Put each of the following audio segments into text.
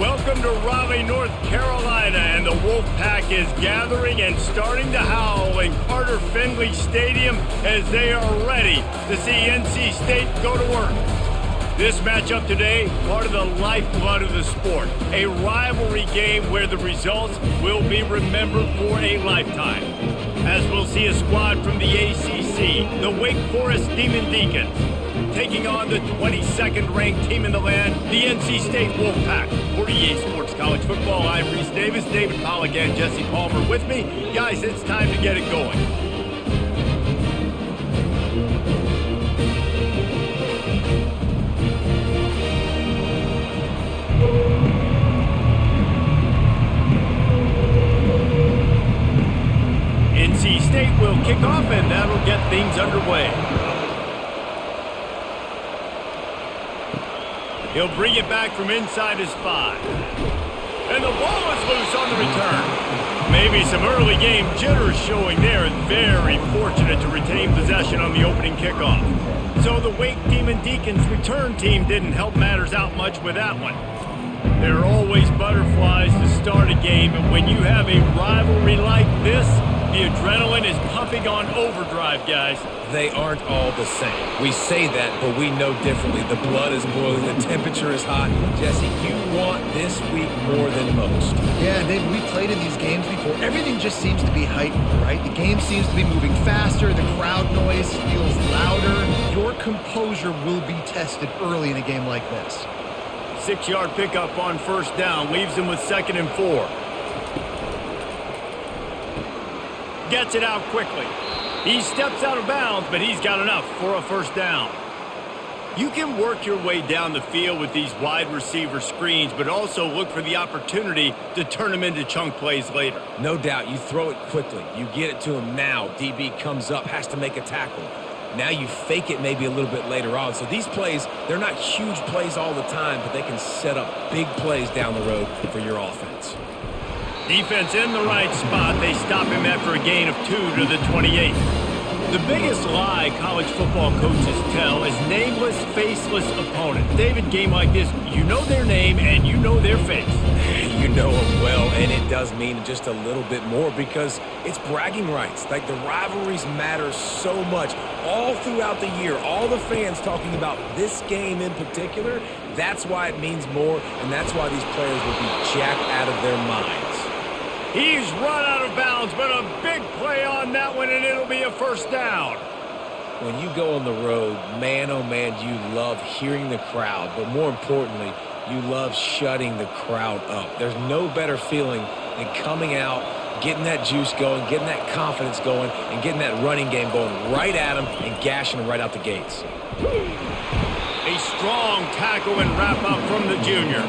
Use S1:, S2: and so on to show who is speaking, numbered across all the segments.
S1: Welcome to Raleigh, North Carolina, and the Wolfpack is gathering and starting to howl in Carter Finley Stadium as they are ready to see NC State go to work. This matchup today, part of the lifeblood of the sport, a rivalry game where the results will be remembered for a lifetime. As we'll see a squad from the ACC, the Wake Forest Demon Deacons, taking on the 22nd ranked team in the land, the NC State Wolfpack. For EA Sports College Football, I'm Reese Davis, David Pollack and Jesse Palmer with me. Guys, it's time to get it going. NC State will kick off and that'll get things underway. He'll bring it back from inside his 5. And the ball is loose on the return. Maybe some early game jitters showing there, and very fortunate to retain possession on the opening kickoff. So the Wake Demon Deacons return team didn't help matters out much with that one. There are always butterflies to start a game, and when you have a rivalry like this, the adrenaline is pumping on overdrive, guys.
S2: They aren't all the same. We say that, but we know differently. The blood is boiling, the temperature is hot. Jesse, you want this week more than most.
S3: Yeah, Dave, we played in these games before. Everything just seems to be heightened, right? The game seems to be moving faster. The crowd noise feels louder. Your composure will be tested early in a game like this.
S1: 6-yard pickup on first down, leaves him with 2nd and 4. Gets it out quickly. He steps out of bounds, but he's got enough for a first down. You can work your way down the field with these wide receiver screens, but also look for the opportunity to turn them into chunk plays later.
S2: No doubt, you throw it quickly. You get it to him now. DB comes up, has to make a tackle. Now you fake it maybe a little bit later on. So these plays, they're not huge plays all the time, but they can set up big plays down the road for your offense.
S1: Defense in the right spot. They stop him after a gain of 2 to the 28. The biggest lie college football coaches tell is nameless, faceless opponent. David, game like this, you know their name and you know their face.
S2: You know them well, and it does mean just a little bit more because it's bragging rights. Like, the rivalries matter so much all throughout the year. All the fans talking about this game in particular, that's why it means more, and that's why these players will be jacked out of their minds.
S1: He's run out of bounds, but a big play on that one, and it'll be a first down.
S2: When you go on the road, man, oh man, you love hearing the crowd, but more importantly, you love shutting the crowd up. There's no better feeling than coming out, getting that juice going, getting that confidence going, and getting that running game going right at them and gashing them right out the gates.
S1: A strong tackle and wrap up from the junior.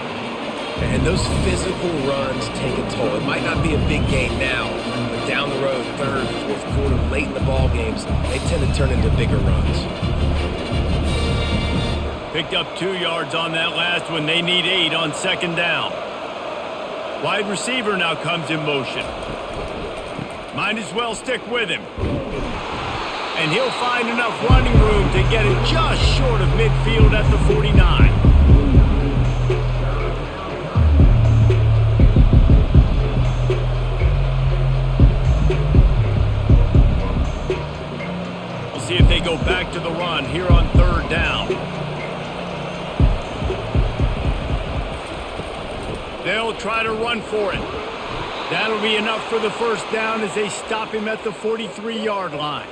S2: And those physical runs take a toll. It might not be a big game now, but down the road, 3rd, 4th quarter, late in the ball games, they tend to turn into bigger runs.
S1: Picked up 2 yards on that last one. They need 8 on 2nd down. Wide receiver now comes in motion. Might as well stick with him. And he'll find enough running room to get it just short of midfield at the 49. See if they go back to the run here on 3rd down. They'll try to run for it. That'll be enough for the first down as they stop him at the 43-yard line.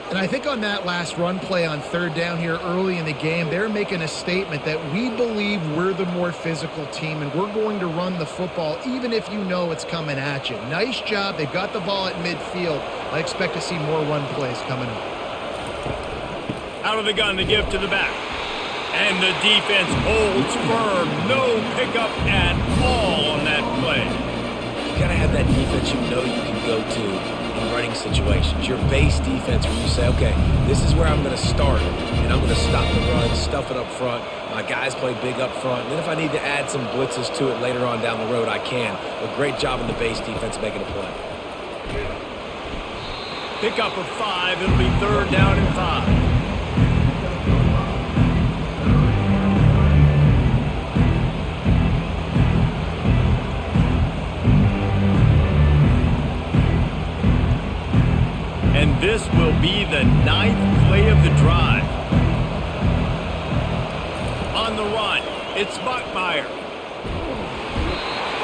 S3: And I think on that last run play on 3rd down here early in the game, they're making a statement that we believe we're the more physical team and we're going to run the football even if you know it's coming at you. Nice job. They've got the ball at midfield. I expect to see more run plays coming up.
S1: Out of the gun to give to the back. And the defense holds firm. No pickup at all on that play.
S2: You got to have that defense you know you can go to in running situations. Your base defense where you say, okay, this is where I'm going to start, and I'm going to stop the run, stuff it up front. My guys play big up front. And then if I need to add some blitzes to it later on down the road, I can. But great job in the base defense making a play.
S1: Pick up of 5. It'll be 3rd down and 5. this will be the 9th play of the drive. On the run, it's Buckmeyer.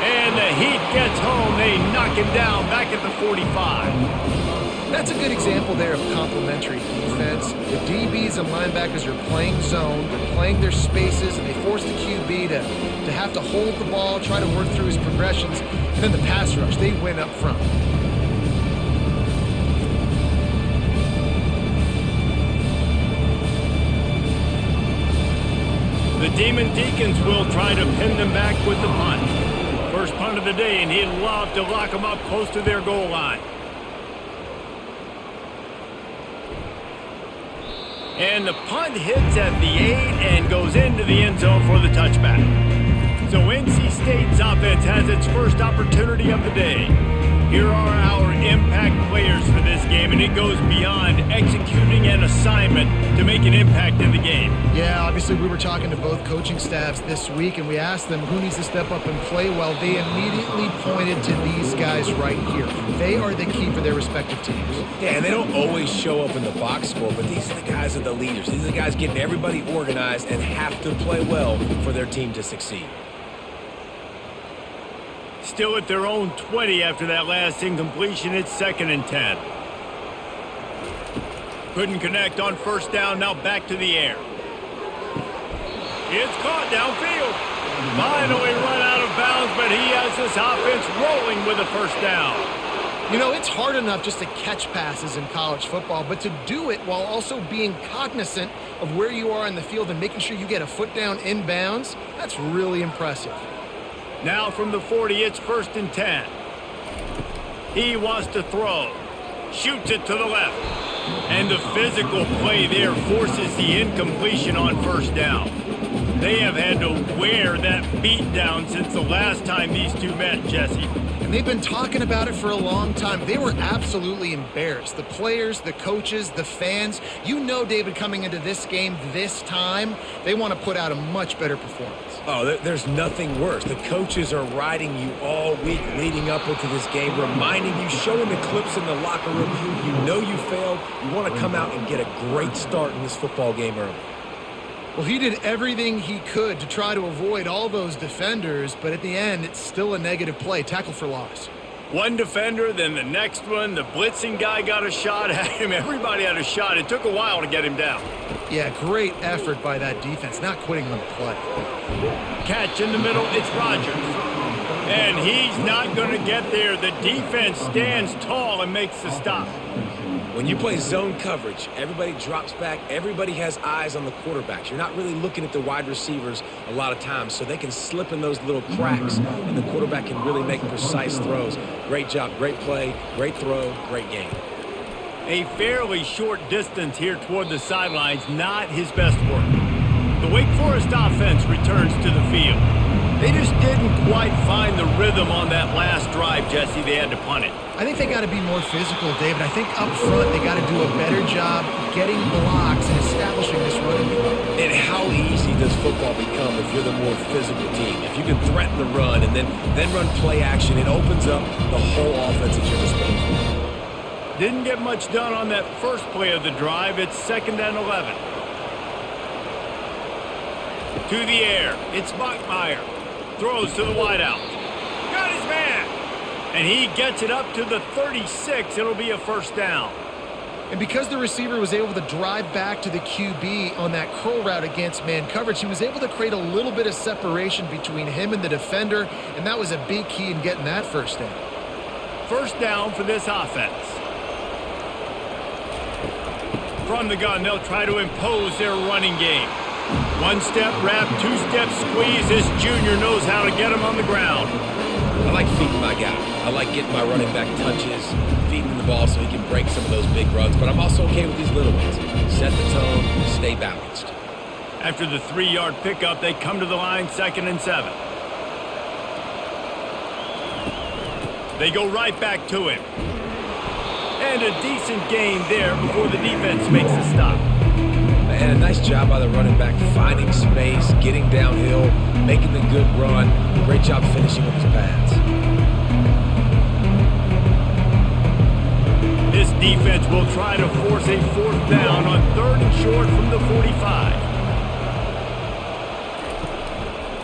S1: And the heat gets home. They knock him down back at the 45.
S3: That's a good example there of complementary defense. The DBs and linebackers are playing zone, they're playing their spaces, and they force the QB to have to hold the ball, try to work through his progressions, and then the pass rush, they win up front.
S1: The Demon Deacons will try to pin them back with the punt. First punt of the day, and he'd love to lock them up close to their goal line. And the punt hits at the 8 and goes into the end zone for the touchback. So NC State's offense has its first opportunity of the day. Here are our impact players for this game, and it goes beyond executing an assignment to make an impact in the game.
S3: Yeah, obviously we were talking to both coaching staffs this week, and we asked them who needs to step up and play well. They immediately pointed to these guys right here. They are the key for their respective teams.
S2: Yeah, and they don't always show up in the box score, but these are the guys that are the leaders. These are the guys getting everybody organized and have to play well for their team to succeed.
S1: Still at their own 20 after that last incompletion. It's 2nd and 10. Couldn't connect on first down. Now back to the air. It's caught downfield. Finally run out of bounds, but he has this offense rolling with a first down.
S3: You know, it's hard enough just to catch passes in college football, but to do it while also being cognizant of where you are in the field and making sure you get a foot down inbounds, that's really impressive.
S1: Now from the 40, it's 1st and 10. He wants to throw. Shoots it to the left. And the physical play there forces the incompletion on first down. They have had to wear that beat down since the last time these two met, Jesse.
S3: And they've been talking about it for a long time. They were absolutely embarrassed. The players, the coaches, the fans. You know, David, coming into this game this time, they want to put out a much better performance.
S2: Oh, there's nothing worse. The coaches are riding you all week leading up into this game, reminding you, showing the clips in the locker room. You know you failed. You want to come out and get a great start in this football game early.
S3: Well, he did everything he could to try to avoid all those defenders, but at the end, it's still a negative play. Tackle for loss.
S1: One defender, then the next one. The blitzing guy got a shot at him. Everybody had a shot. It took a while to get him down.
S3: Yeah, great effort by that defense, not quitting on the play.
S1: Catch in the middle, it's Rogers. And he's not going to get there. The defense stands tall and makes the stop.
S2: When you play zone coverage, everybody drops back. Everybody has eyes on the quarterbacks. You're not really looking at the wide receivers a lot of times, so they can slip in those little cracks, and the quarterback can really make precise throws. Great job, great play, great throw, great game.
S1: A fairly short distance here toward the sidelines, not his best work. The Wake Forest offense returns to the field. They just didn't quite find the rhythm on that last drive, Jesse. They had to punt it.
S3: I think they got to be more physical, David. I think up front they got to do a better job getting blocks and establishing this running game.
S2: And how easy does football become if you're the more physical team? If you can threaten the run and then run play action, it opens up the whole offense at your disposal.
S1: Didn't get much done on that first play of the drive. It's 2nd and 11. To the air. It's Buckmeyer. Throws to the wideout. Got his man. And he gets it up to the 36. It'll be a first down.
S3: And because the receiver was able to drive back to the QB on that curl route against man coverage, he was able to create a little bit of separation between him and the defender, and that was a big key in getting that first down.
S1: First down for this offense. From the gun, they'll try to impose their running game. One-step wrap, two-step squeeze. This junior knows how to get him on the ground.
S2: I like feeding my guy. I like getting my running back touches, feeding him the ball so he can break some of those big runs. But I'm also okay with these little ones. Set the tone, stay balanced.
S1: After the 3-yard pickup, they come to the line, 2nd and 7. They go right back to him. And a decent gain there before the defense makes the stop.
S2: And a nice job by the running back, finding space, getting downhill, making the good run. Great job finishing with his pads.
S1: This defense will try to force a fourth down on 3rd and short from the 45.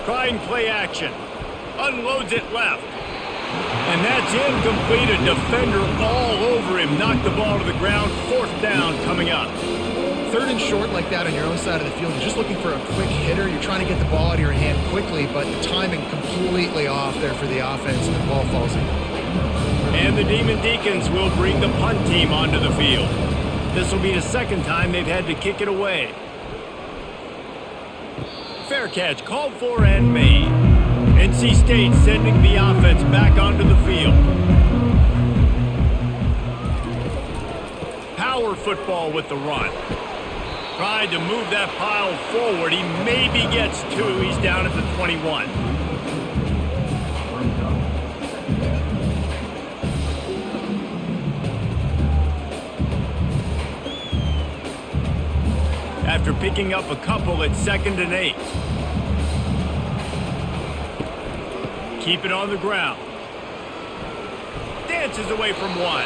S1: Trying play action. Unloads it left. And that's incomplete. A defender all over him. Knocked the ball to the ground. 4th down coming up.
S3: 3rd and short like that on your own side of the field. You're just looking for a quick hitter. You're trying to get the ball out of your hand quickly, but the timing completely off there for the offense, and the ball falls incomplete.
S1: And the Demon Deacons will bring the punt team onto the field. This will be the 2nd time they've had to kick it away. Fair catch called for and made. NC State sending the offense back onto the field. Power football with the run. Tried to move that pile forward. He maybe gets 2. He's down at the 21. After picking up a couple at 2nd and 8. Keep it on the ground. Dances away from 1.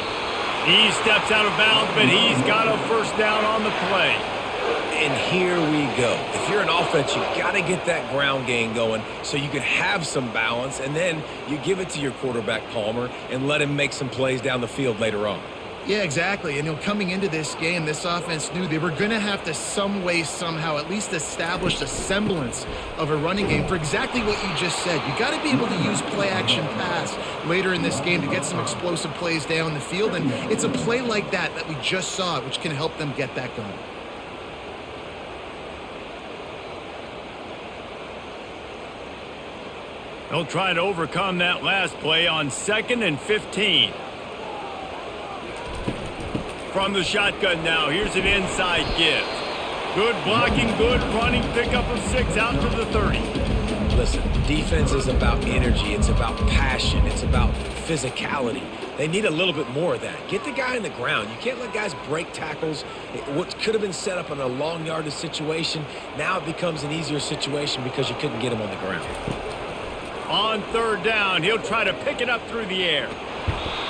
S1: He steps out of bounds, but he's got a 1st down on the play.
S2: And here we go. If you're an offense, you got to get that ground game going so you can have some balance, and then you give it to your quarterback, Palmer, and let him make some plays down the field later on.
S3: Yeah, exactly. And coming into this game, this offense knew they were going to have to some way, somehow, at least establish a semblance of a running game for exactly what you just said. You got to be able to use play-action pass later in this game to get some explosive plays down the field, and it's a play like that we just saw, which can help them get that going.
S1: They'll try to overcome that last play on 2nd and 15. From the shotgun now, here's an inside give. Good blocking, good running, pickup of 6 out to the 30.
S2: Listen, defense is about energy. It's about passion. It's about physicality. They need a little bit more of that. Get the guy in the ground. You can't let guys break tackles. What could have been set up in a long yardage situation, now it becomes an easier situation because you couldn't get him on the ground.
S1: On 3rd down, he'll try to pick it up through the air.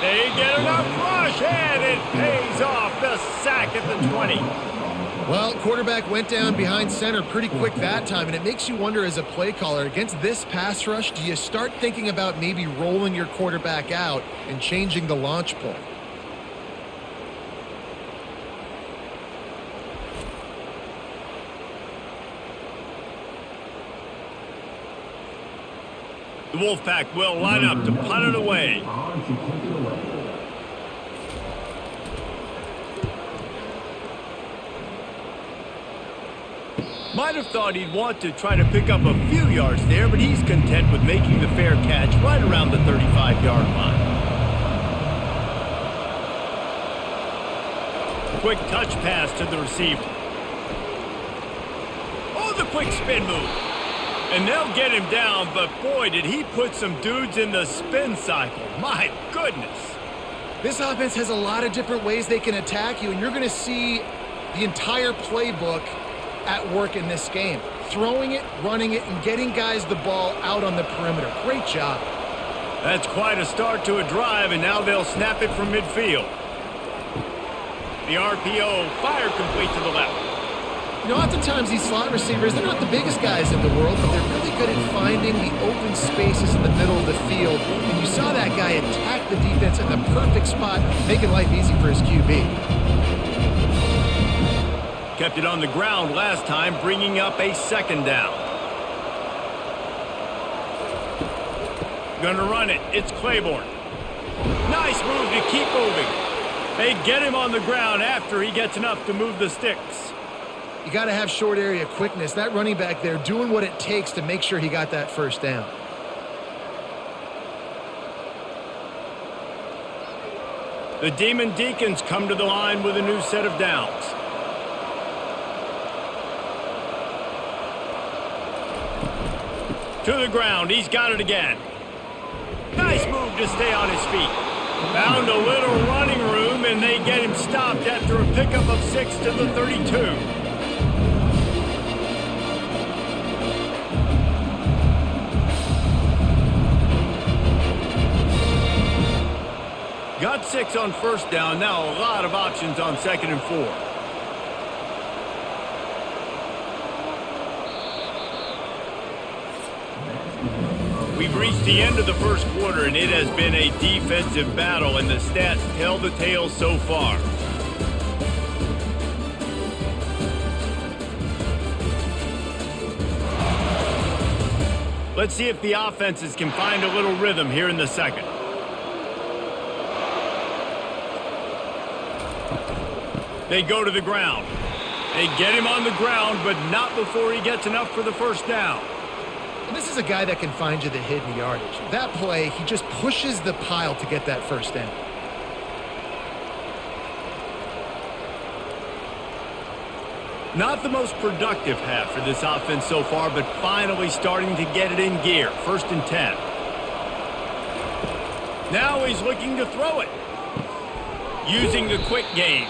S1: They get enough rush, and it pays off. The sack at the 20.
S3: Well, quarterback went down behind center pretty quick that time, and it makes you wonder as a play caller, against this pass rush, do you start thinking about maybe rolling your quarterback out and changing the launch point?
S1: The Wolfpack will line up to punt it away. Might have thought he'd want to try to pick up a few yards there, but he's content with making the fair catch right around the 35-yard line. Quick touch pass to the receiver. Oh, the quick spin move. And they'll get him down, but boy, did he put some dudes in the spin cycle. My goodness.
S3: This offense has a lot of different ways they can attack you, and you're going to see the entire playbook at work in this game. Throwing it, running it, and getting guys the ball out on the perimeter. Great job.
S1: That's quite a start to a drive, and now they'll snap it from midfield. The RPO fire complete to the left.
S3: You know, oftentimes these slot receivers, they're not the biggest guys in the world, but they're really good at finding the open spaces in the middle of the field. And you saw that guy attack the defense in the perfect spot, making life easy for his QB.
S1: Kept it on the ground last time, bringing up a 2nd down. Gonna run it. It's Claiborne. Nice move to keep moving. They get him on the ground after he gets enough to move the sticks.
S3: You got to have short area quickness. That running back there doing what it takes to make sure he got that 1st down.
S1: The Demon Deacons come to the line with a new set of downs. To the ground. He's got it again. Nice move to stay on his feet. Found a little running room, and they get him stopped after a pickup of 6 to the 32. Got 6 on first down. Now a lot of options on 2nd and 4. We've reached the end of the first quarter, and it has been a defensive battle, and the stats tell the tale so far. Let's see if the offenses can find a little rhythm here in the second. They go to the ground. They get him on the ground, but not before he gets enough for the first down.
S3: And this is a guy that can find you the hidden yardage. That play, he just pushes the pile to get that first down.
S1: Not the most productive half for this offense so far, but finally starting to get it in gear. 1st and 10. Now he's looking to throw it. Using the quick game.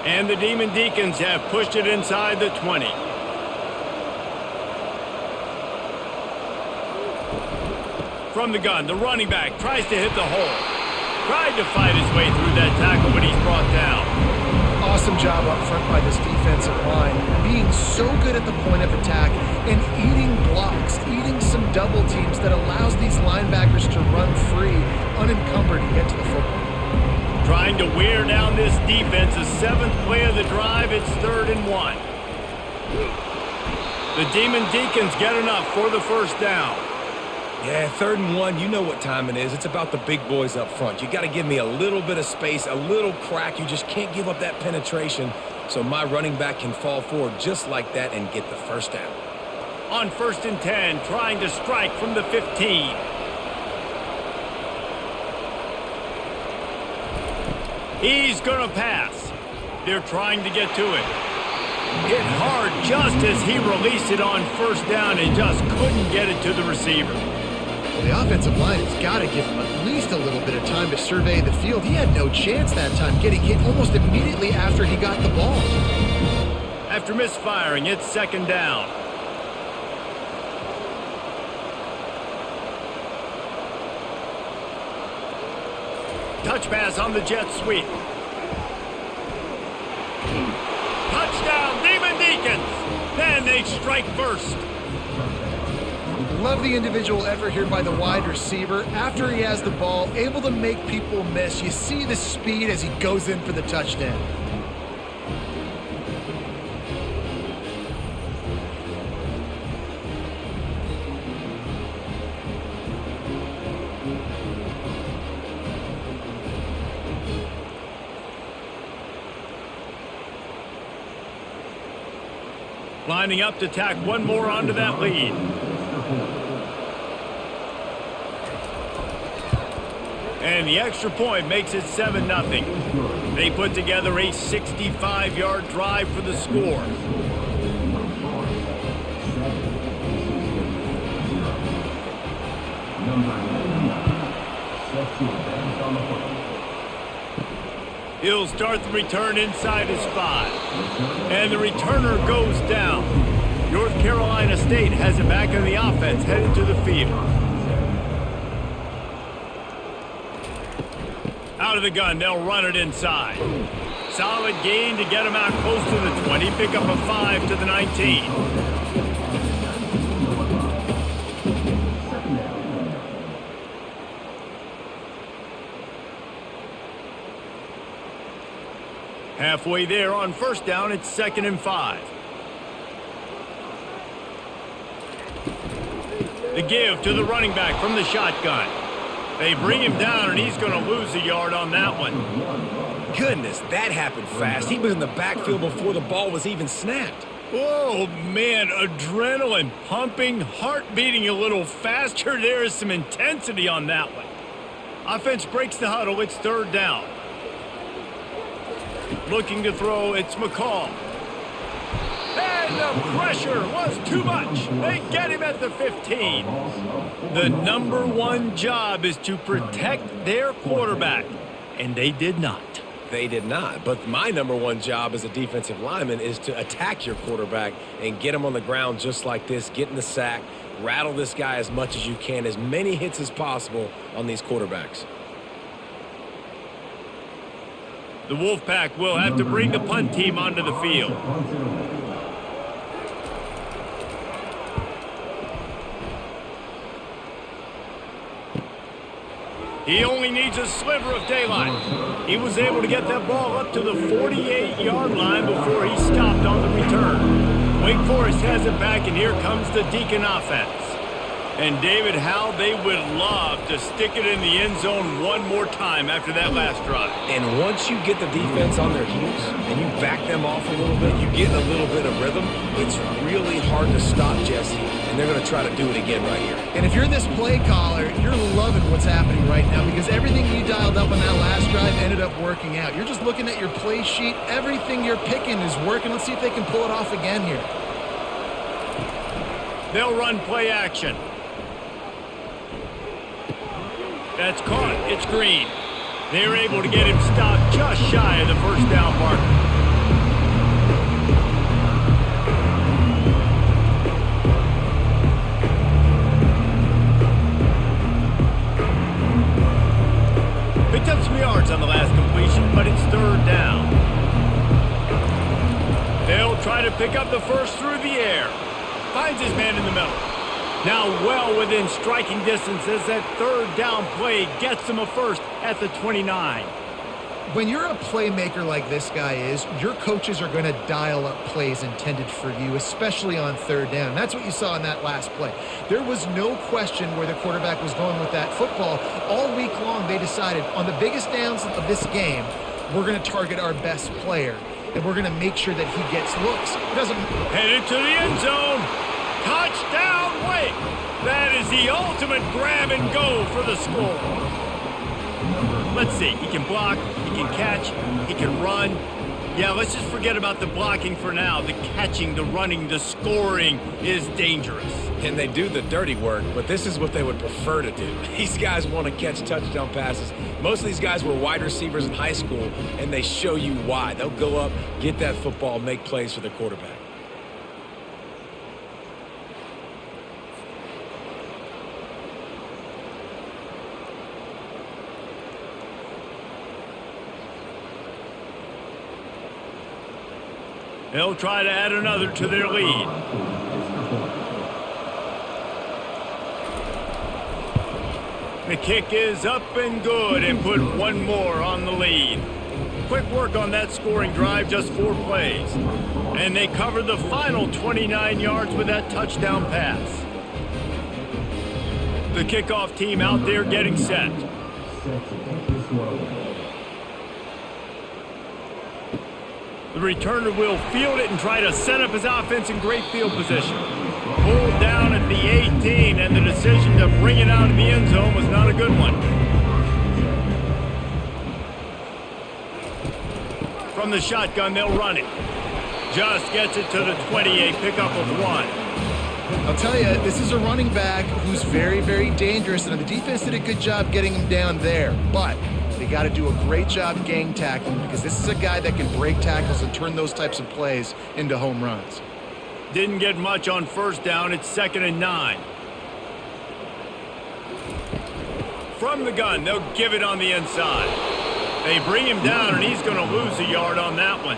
S1: And the Demon Deacons have pushed it inside the 20. From the gun, the running back tries to hit the hole. Tried to fight his way through that tackle, but he's brought down.
S3: Awesome job up front by this defensive line, being so good at the point of attack and eating blocks, eating some double teams that allows these linebackers to run free, unencumbered, and get to the football.
S1: Trying to wear down this defense. The 7th play of the drive. It's 3rd and 1. The Demon Deacons get enough for the first down.
S2: Yeah, 3rd and 1, you know what time it is. It's about the big boys up front. You got to give me a little bit of space, a little crack. You just can't give up that penetration so my running back can fall forward just like that and get the first down.
S1: On 1st and 10, trying to strike from the 15. He's going to pass. They're trying to get to it. Hit hard just as he released it on first down and just couldn't get it to the receiver.
S3: Well, the offensive line has got to give him at least a little bit of time to survey the field. He had no chance that time, getting hit almost immediately after he got the ball.
S1: After misfiring, it's 2nd down. Touch pass on the jet sweep. Touchdown, Demon Deacons! Then they strike first.
S3: Love the individual effort here by the wide receiver. After he has the ball, able to make people miss. You see the speed as he goes in for the touchdown.
S1: Lining up to tack one more onto that lead. And the extra point makes it 7-0. They put together a 65-yard drive for the score. He'll start the return inside his 5. And the returner goes down. North Carolina State has it back in the offense, headed to the field. Out of the gun, they'll run it inside. Solid gain to get him out close to the 20. Pick up a 5 to the 19. Halfway there on first down, it's 2nd and 5. The give to the running back from the shotgun. They bring him down, and he's going to lose a yard on that one.
S2: Goodness, that happened fast. He was in the backfield before the ball was even snapped.
S1: Oh, man, adrenaline pumping, heart beating a little faster. There is some intensity on that one. Offense breaks the huddle. It's 3rd down. Looking to throw, it's McCall. And the pressure was too much. They get him at the 15. The #1 job is to protect their quarterback. and they did not.
S2: They did not. But my number one job as a defensive lineman is to attack your quarterback and get him on the ground just like this, get in the sack, rattle this guy as much as you can, as many hits as possible on these quarterbacks.
S1: The Wolfpack will have to bring the punt team onto the field. He only needs a sliver of daylight. He was able to get that ball up to the 48-yard line before he stopped on the return. Wake Forest has it back, and here comes the Deacon offense. And David, how they would love to stick it in the end zone one more time after that last drive.
S2: And once you get the defense on their heels and you back them off a little bit, you get a little bit of rhythm, it's really hard to stop Jesse, and they're going to try to do it again right here.
S3: And if you're this play caller, you're loving what's happening right now because everything you dialed up on that last drive ended up working out. You're just looking at your play sheet. Everything you're picking is working. Let's see if they can pull it off again here.
S1: They'll run play action. That's caught. It's Green. They're able to get him stopped just shy of the first down marker. Picked up some yards on the last completion, but it's third down. They'll try to pick up the first through the air. Finds his man in the middle. Now well within striking distance as that third down play gets him a first at the 29.
S3: When you're a playmaker like this guy is, your coaches are going to dial up plays intended for you, especially on third down. And that's what you saw in that last play. There was no question where the quarterback was going with that football. All week long, they decided on the biggest downs of this game, we're going to target our best player, and we're going to make sure that he gets looks. It doesn't
S1: headed to the end zone. Touchdown, Wake! That is the ultimate grab and go for the score. Let's see. He can block, he can catch, he can run. Yeah, let's just forget about the blocking for now. The catching, the running, the scoring is dangerous.
S2: And they do the dirty work, but this is what they would prefer to do. These guys want to catch touchdown passes. Most of these guys were wide receivers in high school, and they show you why. They'll go up, get that football, make plays for the quarterback.
S1: They'll try to add another to their lead. The kick is up and good and put one more on the lead. Quick work on that scoring drive, just 4 plays. And they cover the final 29 yards with that touchdown pass. The kickoff team out there getting set. The returner will field it and try to set up his offense in great field position. Pulled down at the 18, and the decision to bring it out of the end zone was not a good one. From the shotgun, they'll run it. Just gets it to the 20, a pickup of 1.
S3: I'll tell you, this is a running back who's very, very dangerous, and the defense did a good job getting him down there. But they got to do a great job gang tackling because this is a guy that can break tackles and turn those types of plays into home runs.
S1: Didn't get much on first down. It's 2nd and 9. From the gun, they'll give it on the inside. They bring him down, and he's going to lose a yard on that one.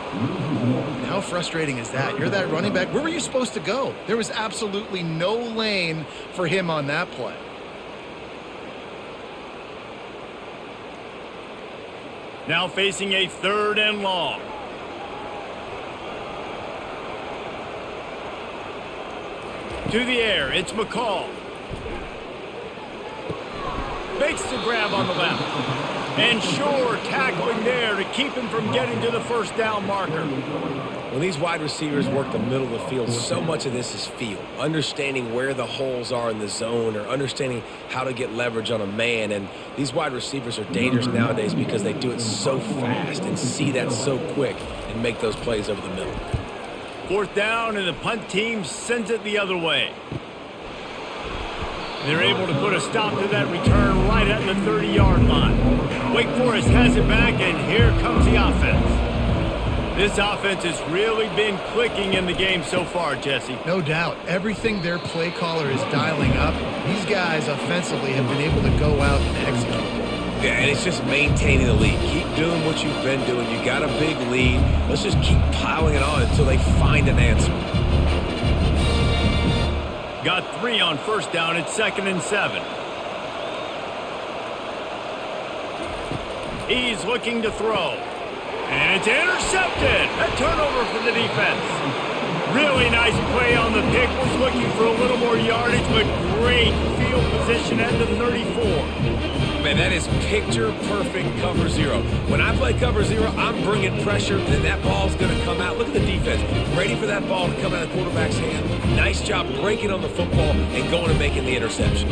S3: How frustrating is that? You're that running back. Where were you supposed to go? There was absolutely no lane for him on that play.
S1: Now facing a 3rd and long. To the air, it's McCall. Makes the grab on the left. And Shore tackling there to keep him from getting to the first down marker.
S2: When these wide receivers work the middle of the field, so much of this is feel. Understanding where the holes are in the zone or understanding how to get leverage on a man. And these wide receivers are dangerous nowadays because they do it so fast and see that so quick and make those plays over the middle.
S1: 4th down, and the punt team sends it the other way. They're able to put a stop to that return right at the 30-yard line. Wake Forest has it back, and here comes the offense. This offense has really been clicking in the game so far, Jesse.
S3: No doubt. Everything their play caller is dialing up, these guys offensively have been able to go out and execute.
S2: Yeah, and it's just maintaining the lead. Keep doing what you've been doing. You got a big lead. Let's just keep piling it on until they find an answer.
S1: Got 3 on first down. It's 2nd and 7. He's looking to throw. And it's intercepted. A turnover for the defense. Really nice play on the pick. Was looking for a little more yardage, but great field position at the 34.
S2: Man, that is picture-perfect cover zero. When I play cover zero, I'm bringing pressure, and that ball's going to come out. Look at the defense. Ready for that ball to come out of the quarterback's hand. Nice job breaking on the football and going and making the interception.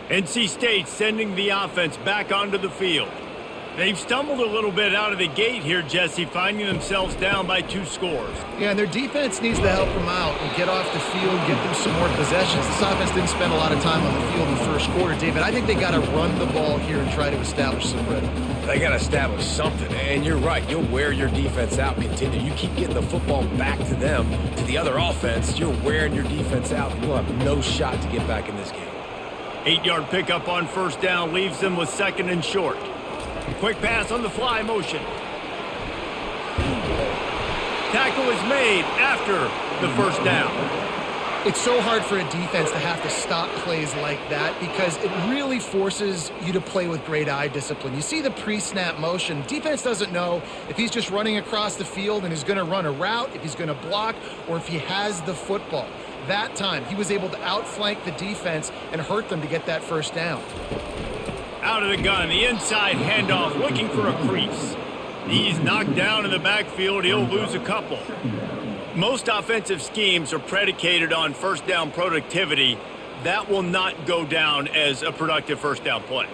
S1: NC State sending the offense back onto the field. They've stumbled a little bit out of the gate here, Jesse, finding themselves down by 2 scores.
S3: Yeah, and their defense needs to help them out and get off the field, get them some more possessions. This offense didn't spend a lot of time on the field in the first quarter, David. I think they got to run the ball here and try to establish some rhythm.
S2: They got to establish something, and you're right. You'll wear your defense out. Continue. You keep getting the football back to them, to the other offense. You're wearing your defense out. You'll have no shot to get back in this game.
S1: 8-yard pickup on first down leaves them with 2nd and short. Quick pass on the fly motion. Tackle is made after the first down.
S3: It's so hard for a defense to have to stop plays like that because it really forces you to play with great eye discipline. You see the pre-snap motion. Defense doesn't know if he's just running across the field and is going to run a route, if he's going to block, or if he has the football. That time, he was able to outflank the defense and hurt them to get that first down.
S1: Out of the gun, the inside handoff, looking for a crease. He's knocked down in the backfield. He'll lose a couple. Most offensive schemes are predicated on first down productivity. That will not go down as a productive first down play.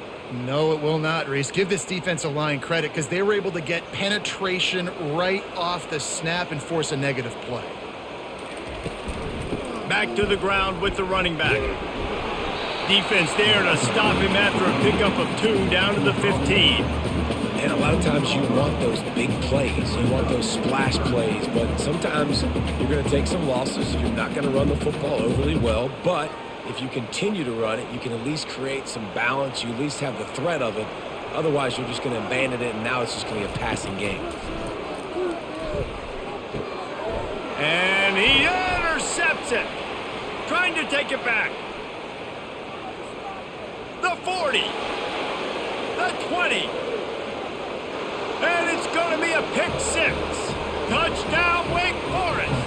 S3: No, it will not, Reese. Give this defensive line credit because they were able to get penetration right off the snap and force a negative play.
S1: Back to the ground with the running back. Defense there to stop him after a pickup of 2 down to the 15.
S2: And a lot of times you want those big plays. You want those splash plays. But sometimes you're going to take some losses. You're not going to run the football overly well. But if you continue to run it, you can at least create some balance. You at least have the threat of it. Otherwise, you're just going to abandon it, and now it's just going to be a passing game.
S1: And he intercepts it. Trying to take it back. The 40. The 20. And it's going to be a pick 6. Touchdown, Wake Forest.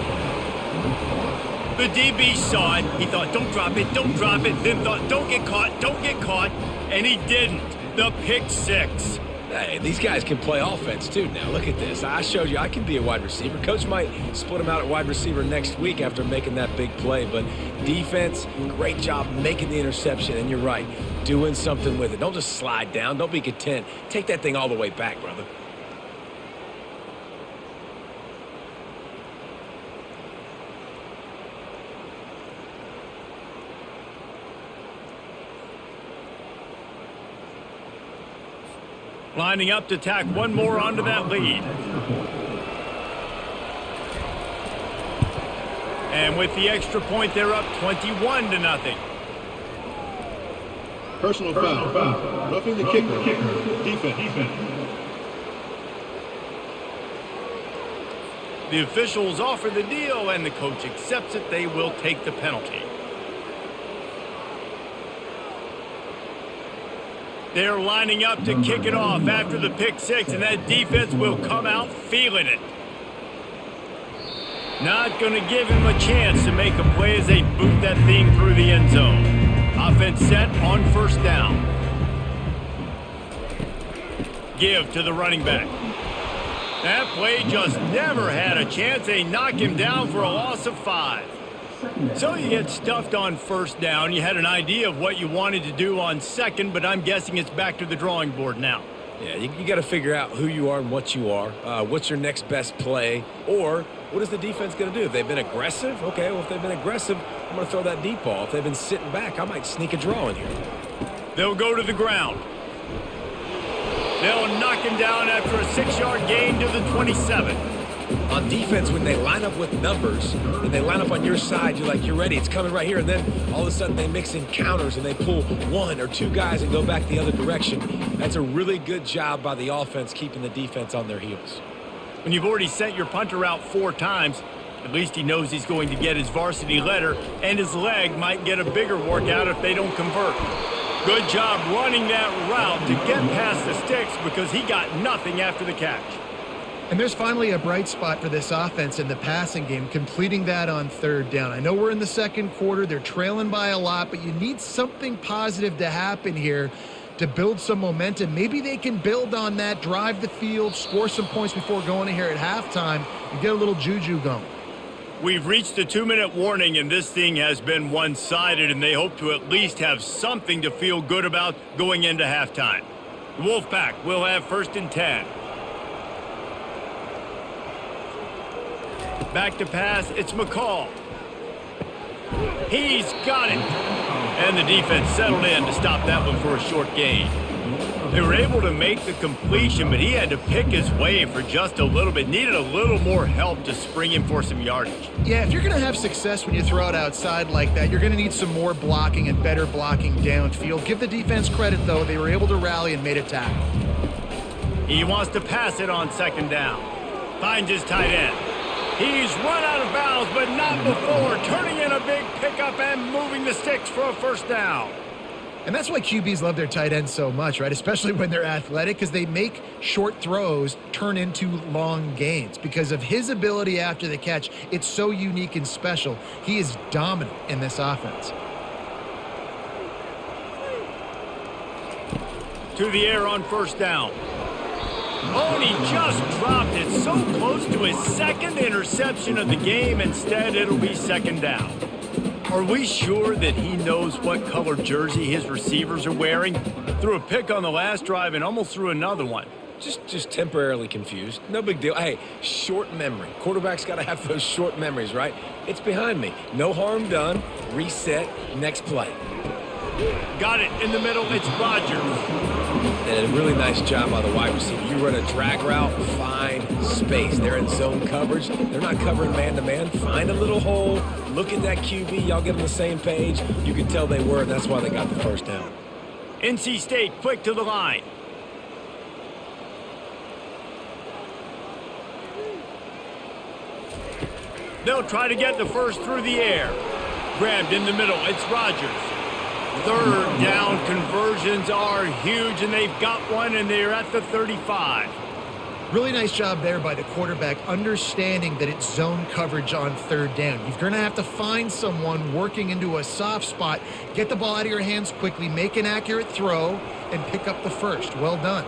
S1: The DB saw it. He thought, don't drop it, don't drop it. Then thought, don't get caught, don't get caught. And he didn't. The pick 6.
S2: Hey, these guys can play offense too now. Look at this. I showed you I can be a wide receiver. Coach might split him out at wide receiver next week after making that big play. But defense, great job making the interception. And you're right, doing something with it. Don't just slide down. Don't be content. Take that thing all the way back, brother.
S1: Lining up to tack one more onto that lead. And with the extra point, they're up 21-0.
S4: Personal foul. Roughing the kicker. Defense.
S1: The officials offer the deal, and the coach accepts it. They will take the penalty. They're lining up to kick it off after the pick 6, and that defense will come out feeling it. Not going to give him a chance to make a play as they boot that thing through the end zone. Offense set on first down. Give to the running back. That play just never had a chance. They knock him down for a loss of 5. So you get stuffed on first down. You had an idea of what you wanted to do on second, but I'm guessing it's back to the drawing board now.
S2: Yeah, you got to figure out who you are and what you are. What's your next best play? Or what is the defense going to do? If they've been aggressive, okay, well, if they've been aggressive, I'm going to throw that deep ball. If they've been sitting back, I might sneak a draw in here.
S1: They'll go to the ground. They'll knock him down after a 6-yard gain to the 27.
S2: On defense, when they line up with numbers and they line up on your side, you're ready. It's coming right here. And then all of a sudden they mix in counters and they pull 1 or 2 guys and go back the other direction. That's a really good job by the offense keeping the defense on their heels.
S1: When you've already sent your punter out 4 times, at least he knows he's going to get his varsity letter, and his leg might get a bigger workout if they don't convert. Good job running that route to get past the sticks because he got nothing after the catch.
S3: And there's finally a bright spot for this offense in the passing game, completing that on 3rd down. I know we're in the 2nd quarter. They're trailing by a lot, but you need something positive to happen here to build some momentum. Maybe they can build on that, drive the field, score some points before going in here at halftime, and get a little juju going.
S1: We've reached the 2-minute warning, and this thing has been one-sided, and they hope to at least have something to feel good about going into halftime. The Wolfpack will have 1st and 10. Back to pass, it's McCall. He's got it. And the defense settled in to stop that one for a short gain. They were able to make the completion, but he had to pick his way for just a little bit. Needed a little more help to spring him for some yardage.
S3: Yeah, if you're going to have success when you throw it outside like that, you're going to need some more blocking and better blocking downfield. Give the defense credit, though. They were able to rally and made a tackle.
S1: He wants to pass it on 2nd down. Finds his tight end. He's run out of bounds, but not before turning in a big pickup and moving the sticks for a 1st down.
S3: And that's why QBs love their tight ends so much, right? Especially when they're athletic, because they make short throws turn into long gains. Because of his ability after the catch, it's so unique and special. He is dominant in this offense.
S1: To the air on 1st down. Oh, and he just dropped it so close to his 2nd interception of the game. Instead, it'll be 2nd down. Are we sure that he knows what color jersey his receivers are wearing? Threw a pick on the last drive and almost threw another one.
S2: Just temporarily confused. No big deal. Hey, short memory. Quarterback's got to have those short memories, right? It's behind me. No harm done. Reset. Next play.
S1: Got it in the middle. It's Rodgers.
S2: And a really nice job by the wide receiver. You run a drag route, find space. They're in zone coverage. They're not covering man-to-man. Find a little hole. Look at that QB. Y'all get on the same page. You can tell they were, and that's why they got the 1st down.
S1: NC State quick to the line. They'll try to get the 1st through the air. Grabbed in the middle. It's Rodgers. 3rd down conversions are huge, and they've got one, and they're at the 35.
S3: Really nice job there by the quarterback, understanding that it's zone coverage on 3rd down. You're going to have to find someone working into a soft spot, get the ball out of your hands quickly, make an accurate throw, and pick up the 1st. Well done.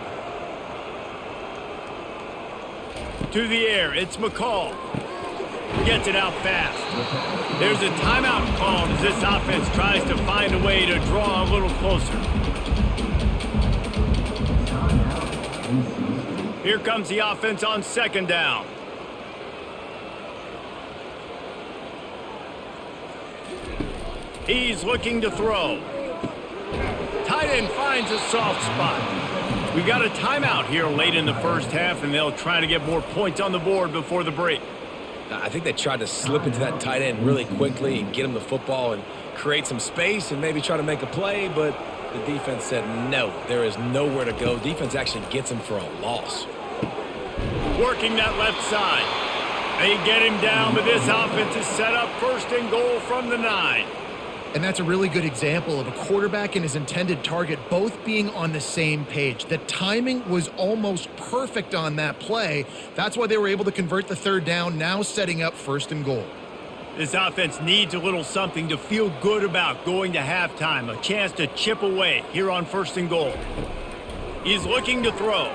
S1: To the air, it's McCall. Gets it out fast. There's a timeout called as this offense tries to find a way to draw a little closer. Here comes the offense on 2nd down. He's looking to throw. Tight end finds a soft spot. We've got a timeout here late in the 1st half, and they'll try to get more points on the board before the break.
S2: I think they tried to slip into that tight end really quickly and get him the football and create some space and maybe try to make a play, but the defense said no, there is nowhere to go. Defense actually gets him for a loss.
S1: Working that left side. They get him down, but this offense is set up 1st and goal from the 9.
S3: And that's a really good example of a quarterback and his intended target both being on the same page. The timing was almost perfect on that play. That's why they were able to convert the 3rd down, now setting up 1st and goal.
S1: This offense needs a little something to feel good about going to halftime. A chance to chip away here on 1st and goal. He's looking to throw.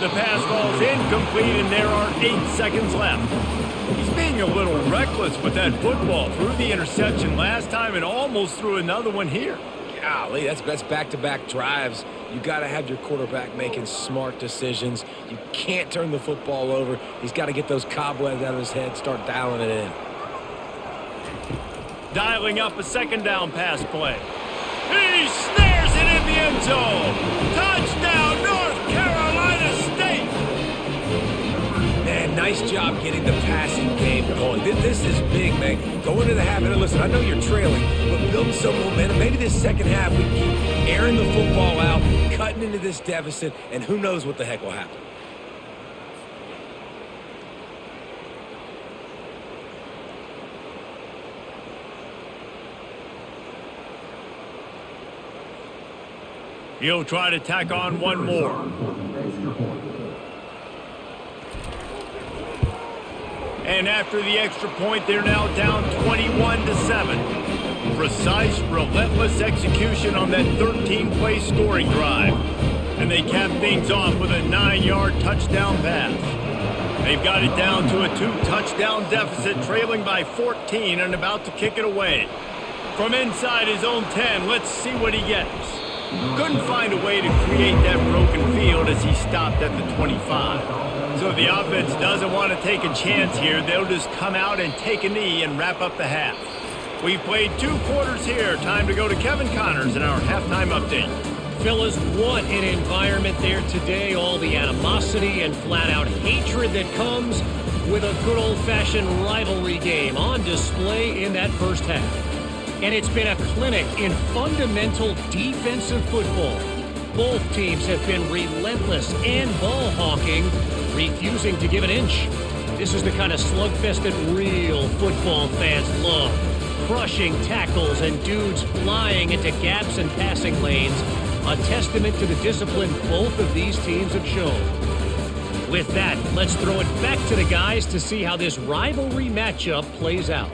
S1: The pass falls incomplete, and there are 8 seconds left. He's being a little reckless with that football. Threw the interception last time and almost threw another one here.
S2: Golly, that's back-to-back drives You got to have your quarterback making smart decisions. You can't turn the football over. He's got to get those cobwebs out of his head, start dialing it in.
S1: Dialing up a second down pass play. He snares it in the end zone. Touchdown, North Carolina State.
S2: Man, nice job getting the passing game going. This is big, man. Go into the half, and listen, I know you're trailing, but building some momentum. Maybe this second half we keep airing the football out, cutting into this deficit, and who knows what the heck will happen.
S1: He'll try to tack on one more. And after the extra point, they're now down 21-7. Precise, relentless execution on that 13-play scoring drive. And they cap things off with a 9-yard touchdown pass. They've got it down to a 2-touchdown deficit, trailing by 14 and about to kick it away. From inside his own 10, let's see what he gets. Couldn't find a way to create that broken field as he stopped at the 25. So the offense doesn't want to take a chance here. They'll just come out and take a knee and wrap up the half. We've played 2 quarters here. Time to go to Kevin Connors in our halftime update.
S5: Fellas, what an environment there today. All the animosity and flat-out hatred that comes with a good old-fashioned rivalry game on display in that first half. And it's been a clinic in fundamental defensive football. Both teams have been relentless and ball hawking, refusing to give an inch. This is the kind of slugfest that real football fans love. Crushing tackles and dudes flying into gaps and passing lanes. A testament to the discipline both of these teams have shown. With that, let's throw it back to the guys to see how this rivalry matchup plays out.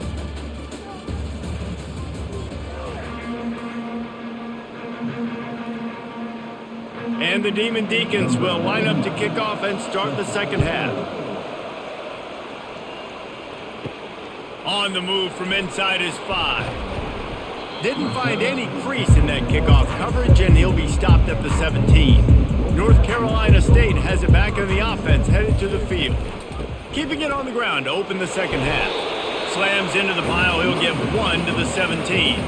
S1: And the Demon Deacons will line up to kick off and start the second half. On the move from inside his 5. Didn't find any crease in that kickoff coverage, and he'll be stopped at the 17. North Carolina State has it back in the offense, headed to the field. Keeping it on the ground to open the second half. Slams into the pile, he'll get 1 to the 17.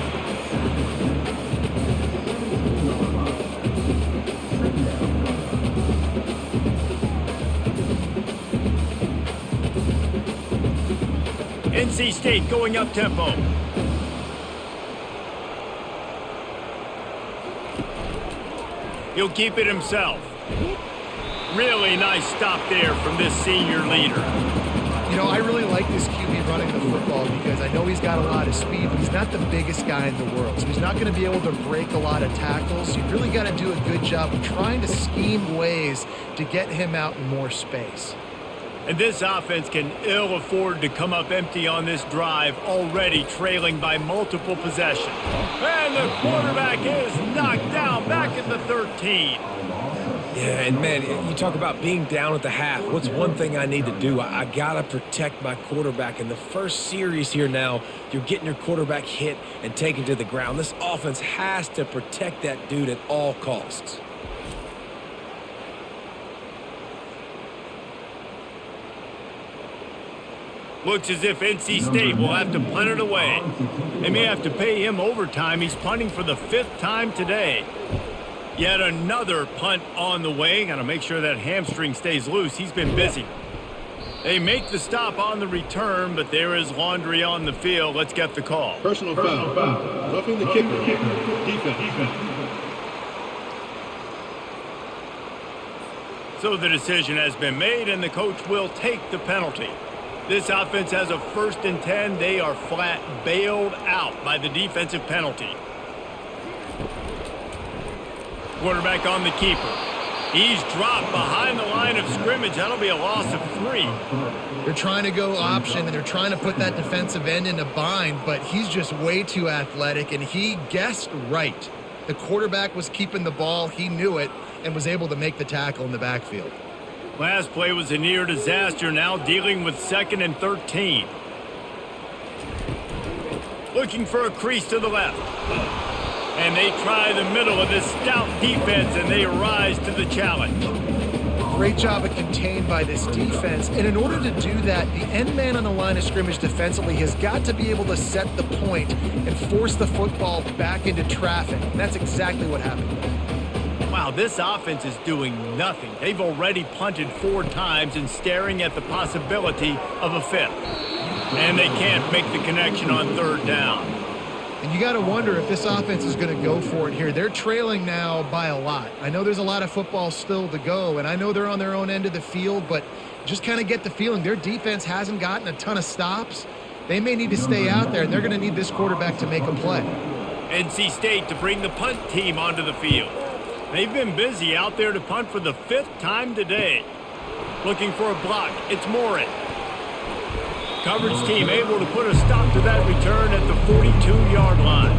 S1: NC State going up tempo. He'll keep it himself. Really nice stop there from this senior leader.
S3: You know, I really like this QB running the football because I know he's got a lot of speed, but he's not the biggest guy in the world. So he's not going to be able to break a lot of tackles. You really got to do a good job of trying to scheme ways to get him out in more space.
S1: And this offense can ill afford to come up empty on this drive, already trailing by multiple possessions. And the quarterback is knocked down back at the 13.
S2: Yeah, and man, you talk about being down at the half. What's one thing I need to do? I got to protect my quarterback. In the first series here now, you're getting your quarterback hit and taken to the ground. This offense has to protect that dude at all costs.
S1: Looks as if NC State will have to punt it away. They may have to pay him overtime. He's punting for the 5th time today. Yet another punt on the way. Got to make sure that hamstring stays loose. He's been busy. They make the stop on the return, but there is laundry on the field. Let's get the call.
S4: Personal foul. Roughing the kicker. Defense.
S1: So the decision has been made, and the coach will take the penalty. This offense has a 1st and 10. They are flat bailed out by the defensive penalty. Quarterback on the keeper. He's dropped behind the line of scrimmage. That'll be a loss of 3.
S3: They're trying to go option, and they're trying to put that defensive end in a bind, but he's just way too athletic, and he guessed right. The quarterback was keeping the ball. He knew it and was able to make the tackle in the backfield.
S1: Last play was a near disaster, now dealing with 2nd and 13. Looking for a crease to the left. And they try the middle of this stout defense, and they rise to the challenge.
S3: Great job of contained by this defense. And in order to do that, the end man on the line of scrimmage defensively has got to be able to set the point and force the football back into traffic. And that's exactly what happened.
S1: Wow, this offense is doing nothing. They've already punted 4 times and staring at the possibility of a 5th. And they can't make the connection on 3rd down.
S3: And you got to wonder if this offense is going to go for it here. They're trailing now by a lot. I know there's a lot of football still to go, and I know they're on their own end of the field, but just kind of get the feeling their defense hasn't gotten a ton of stops. They may need to stay out there, and they're going to need this quarterback to make a play.
S1: NC State to bring the punt team onto the field. They've been busy out there to punt for the 5th time today. Looking for a block. It's Morin. Coverage team able to put a stop to that return at the 42-yard line.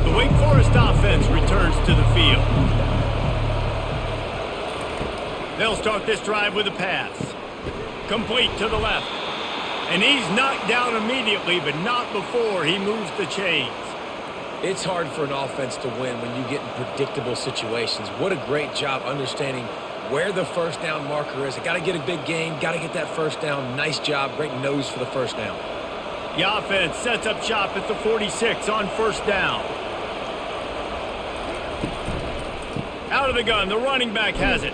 S1: The Wake Forest offense returns to the field. They'll start this drive with a pass. Complete to the left. And he's knocked down immediately, but not before he moves the chains.
S2: It's hard for an offense to win when you get in predictable situations. What a great job understanding where the first down marker is. I got to get a big gain, got to get that first down. Nice job, great nose for the first down.
S1: The offense sets up shop at the 46 on 1st down. Out of the gun, the running back has it.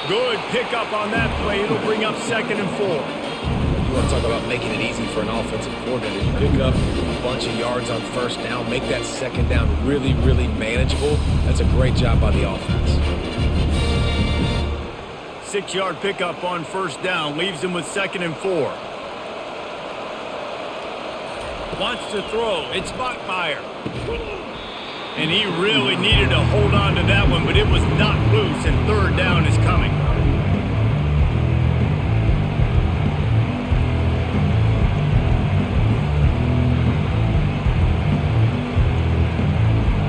S1: Good pickup on that play. It'll bring up 2nd and 4.
S2: You want to talk about making it easy for an offensive coordinator. You pick up a bunch of yards on 1st down, make that 2nd down really, really manageable. That's a great job by the offense.
S1: 6-yard pickup on 1st down leaves him with 2nd and 4. Wants to throw. It's Bachmeier. And he really needed to hold on to that one, but it was knocked loose, and 3rd down is coming.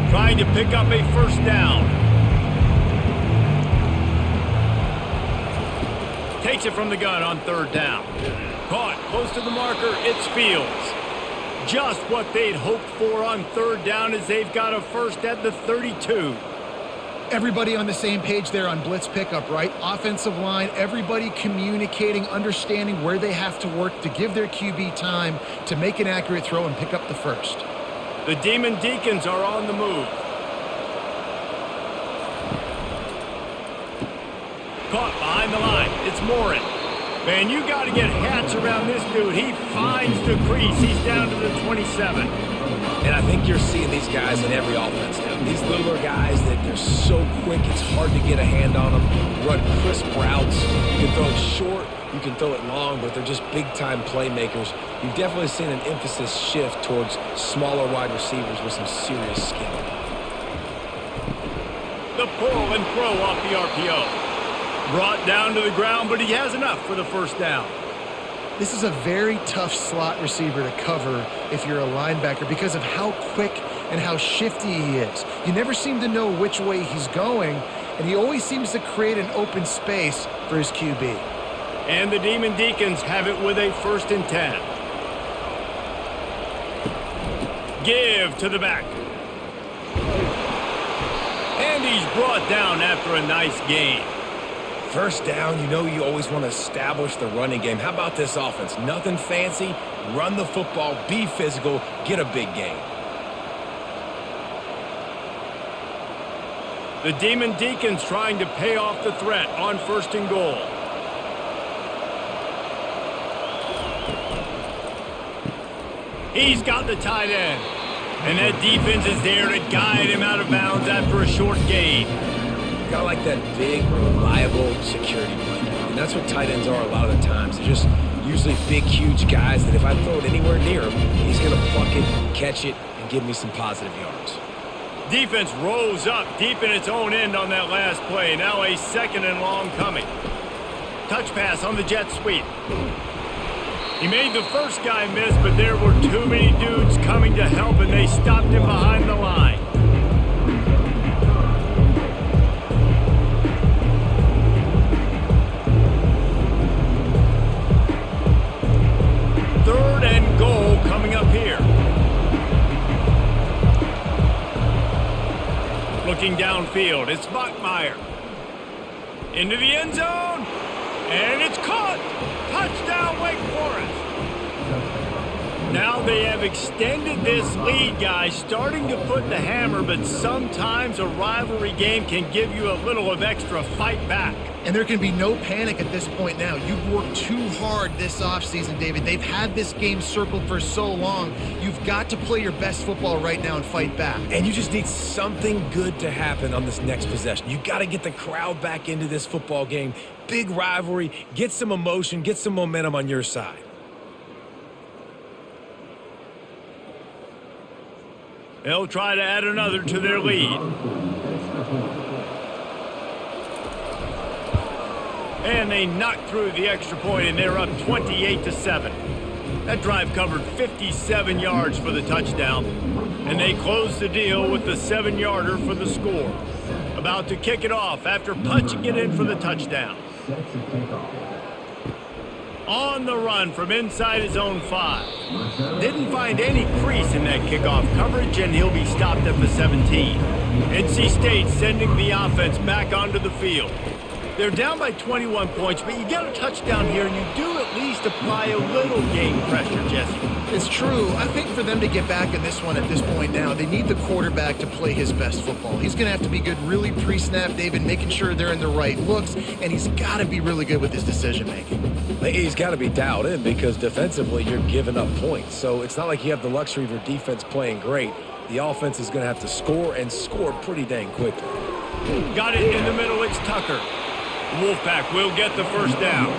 S1: Trying to pick up a 1st down. Takes it from the gun on 3rd down. Caught close to the marker. It's Fields. Just what they'd hoped for on 3rd down as they've got a 1st at the 32.
S3: Everybody on the same page there on blitz pickup, right? Offensive line, everybody communicating, understanding where they have to work to give their QB time to make an accurate throw and pick up the 1st.
S1: The Demon Deacons are on the move. Caught behind the line. It's Morin. Man, you got to get hats around this dude. He finds the crease. He's down to the 27.
S2: And I think you're seeing these guys in every offense now. These littler guys that they're so quick, it's hard to get a hand on them. Run crisp routes. You can throw it short, you can throw it long, but they're just big-time playmakers. You've definitely seen an emphasis shift towards smaller wide receivers with some serious skill.
S1: The pull and throw off the RPO. Brought down to the ground, but he has enough for the 1st down.
S3: This is a very tough slot receiver to cover if you're a linebacker because of how quick and how shifty he is. You never seem to know which way he's going, and he always seems to create an open space for his QB.
S1: And the Demon Deacons have it with a 1st and 10. Give to the back. And he's brought down after a nice gain.
S2: 1st down, you know you always want to establish the running game. How about this offense? Nothing fancy. Run the football, be physical, get a big gain.
S1: The Demon Deacons trying to pay off the threat on 1st and goal. He's got the tight end. And that defense is there to guide him out of bounds after a short gain.
S2: Got like that big, reliable security blanket. And that's what tight ends are a lot of the times. They're just usually big, huge guys that if I throw it anywhere near him, he's going to pluck it, catch it, and give me some positive yards.
S1: Defense rose up deep in its own end on that last play. Now a 2nd and long coming. Touch pass on the jet sweep. He made the first guy miss, but there were too many dudes coming to help, and they stopped him behind the line. Looking downfield, it's Bachmeier. Into the end zone, and it's caught. Touchdown, Wake Forest. Now they have extended this lead, guys, starting to put the hammer, but sometimes a rivalry game can give you a little of extra fight back.
S3: And there can be no panic at this point now. You've worked too hard this offseason, David. They've had this game circled for so long. You've got to play your best football right now and fight back.
S2: And you just need something good to happen on this next possession. You got to get the crowd back into this football game. Big rivalry. Get some emotion. Get some momentum on your side.
S1: They'll try to add another to their lead. And they knock through the extra point, and they're up 28-7. That drive covered 57 yards for the touchdown, and they close the deal with the 7-yarder for the score. About to kick it off after punching it in for the touchdown. On the run from inside his own 5. Didn't find any crease in that kickoff coverage, and he'll be stopped at the 17. NC State sending the offense back onto the field. They're down by 21 points, but you get a touchdown here, and you do at least apply a little game pressure, Jesse.
S3: It's true. I think for them to get back in this one at this point now, they need the quarterback to play his best football. He's going to have to be good really pre-snap, David, making sure they're in the right looks, and he's got to be really good with his decision-making.
S2: He's got to be dialed in because defensively you're giving up points. So it's not like you have the luxury of your defense playing great. The offense is going to have to score and score pretty dang quickly.
S1: Got it in the middle. It's Tucker. Wolfpack will get the first down.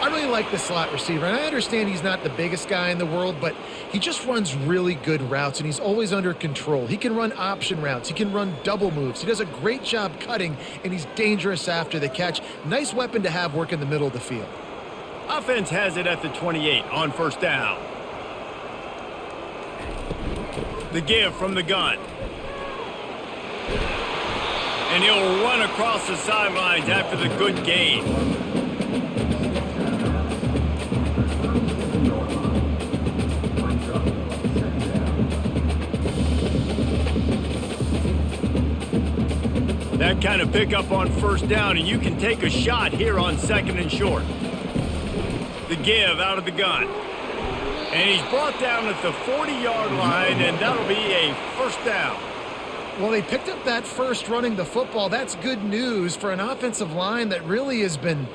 S3: I really like the slot receiver, and I understand he's not the biggest guy in the world, but he just runs really good routes, and he's always under control. He can run option routes. He can run double moves. He does a great job cutting, and he's dangerous after the catch. Nice weapon to have work in the middle of the field.
S1: Offense has it at the 28 on first down. The give from the gun. And he'll run across the sidelines after the good gain. That kind of pickup on first down, and you can take a shot here on 2nd and short. The give out of the gun. And he's brought down at the 40-yard line, and that'll be a first down.
S3: Well, they picked up that first running the football. That's good news for an offensive line that really has been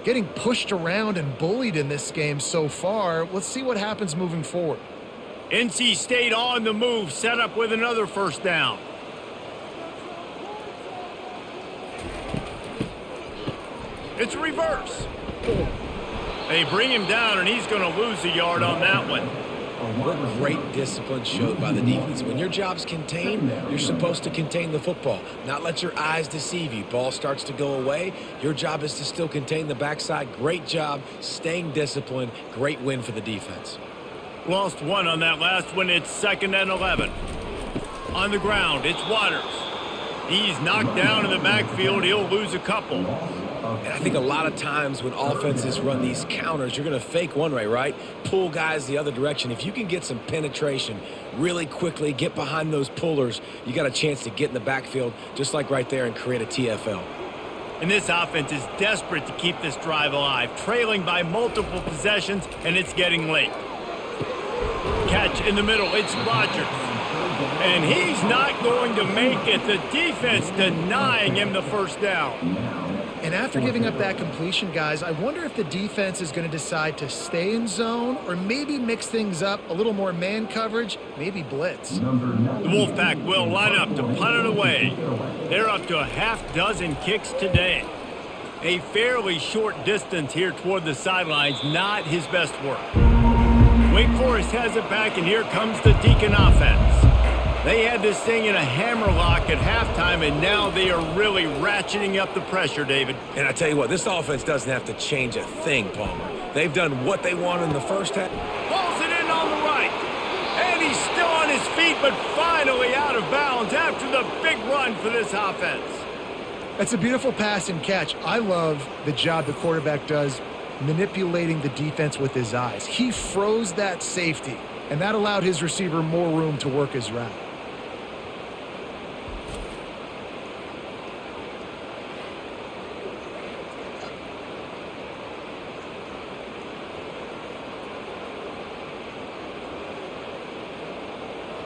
S3: getting pushed around and bullied in this game so far. Let's see what happens moving forward.
S1: NC State on the move, set up with another first down. It's a reverse. They bring him down, and he's going to lose a yard on that one.
S2: What great discipline showed by the defense. When your job's contained, you're supposed to contain the football, not let your eyes deceive you. Ball starts to go away. Your job is to still contain the backside. Great job staying disciplined. Great win for the defense.
S1: Lost one on that last one. It's 2nd and 11. On the ground, it's Waters. He's knocked down in the backfield. He'll lose a couple.
S2: And I think a lot of times when offenses run these counters, you're going to fake one way, right? Pull guys the other direction. If you can get some penetration really quickly, get behind those pullers, you got a chance to get in the backfield just like right there and create a TFL.
S1: And this offense is desperate to keep this drive alive, trailing by multiple possessions, and it's getting late. Catch in the middle. It's Rogers. And he's not going to make it. The defense denying him the first down.
S3: And after giving up that completion, guys, I wonder if the defense is going to decide to stay in zone or maybe mix things up, a little more man coverage, maybe blitz.
S1: The Wolfpack will line up to punt it away. They're up to a half dozen kicks today. A fairly short distance here toward the sidelines, not his best work. Wake Forest has it back, and here comes the Deacon offense. They had this thing in a hammerlock at halftime, and now they are really ratcheting up the pressure, David.
S2: And I tell you what, this offense doesn't have to change a thing, Palmer. They've done what they wanted in the first half.
S1: Pulls it in on the right. And he's still on his feet, but finally out of bounds after the big run for this offense.
S3: That's a beautiful pass and catch. I love the job the quarterback does manipulating the defense with his eyes. He froze that safety, and that allowed his receiver more room to work his route.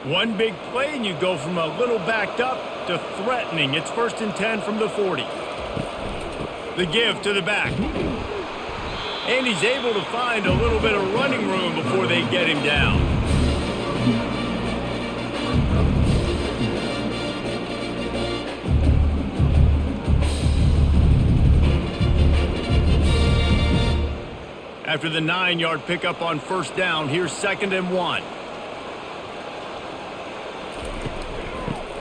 S1: One big play and you go from a little backed up to threatening. It's 1st and 10 from the 40. The give to the back. And he's able to find a little bit of running room before they get him down. After the 9-yard pickup on 1st down, here's 2nd and 1.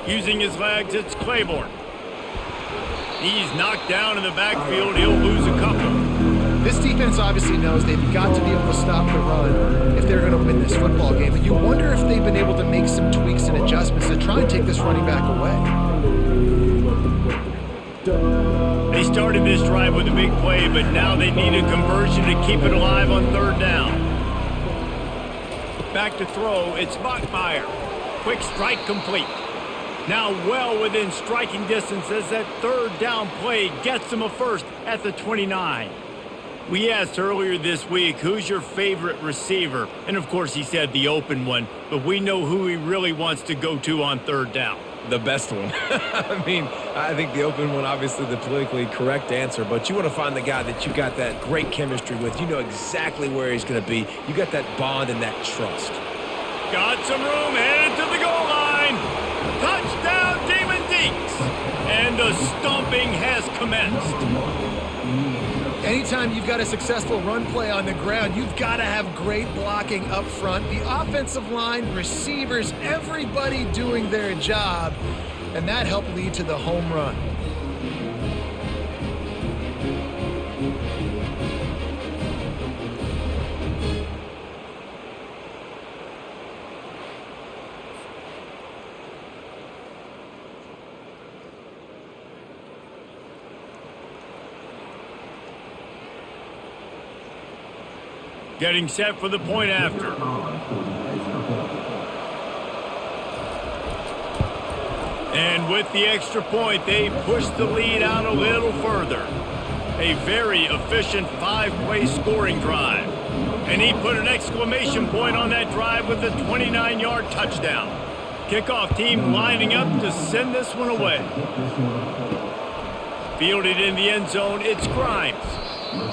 S1: Using his legs, it's Claiborne. He's knocked down in the backfield. He'll lose a couple.
S3: This defense obviously knows they've got to be able to stop the run if they're going to win this football game. And you wonder if they've been able to make some tweaks and adjustments to try and take this running back away.
S1: They started this drive with a big play, but now they need a conversion to keep it alive on 3rd down. Back to throw, it's Bachmeier. Quick strike complete. Now well within striking distance as that 3rd down play gets them a first at the 29. We asked earlier this week, who's your favorite receiver? And of course he said the open one, but we know who he really wants to go to on 3rd down.
S2: The best one. I think the open one, obviously the politically correct answer, but you want to find the guy that you got that great chemistry with. You know exactly where he's going to be. You got that bond and that trust.
S1: Got some room, headed to the goal line. Touchdown, Damon Deeks. And the stomping has commenced.
S3: Anytime you've got a successful run play on the ground, you've got to have great blocking up front. The offensive line, receivers, everybody doing their job. And that helped lead to the home run.
S1: Getting set for the point after. And with the extra point, they push the lead out a little further. A very efficient 5-play scoring drive. And he put an exclamation point on that drive with a 29-yard touchdown. Kickoff team lining up to send this one away. Fielded in the end zone, it's Grimes.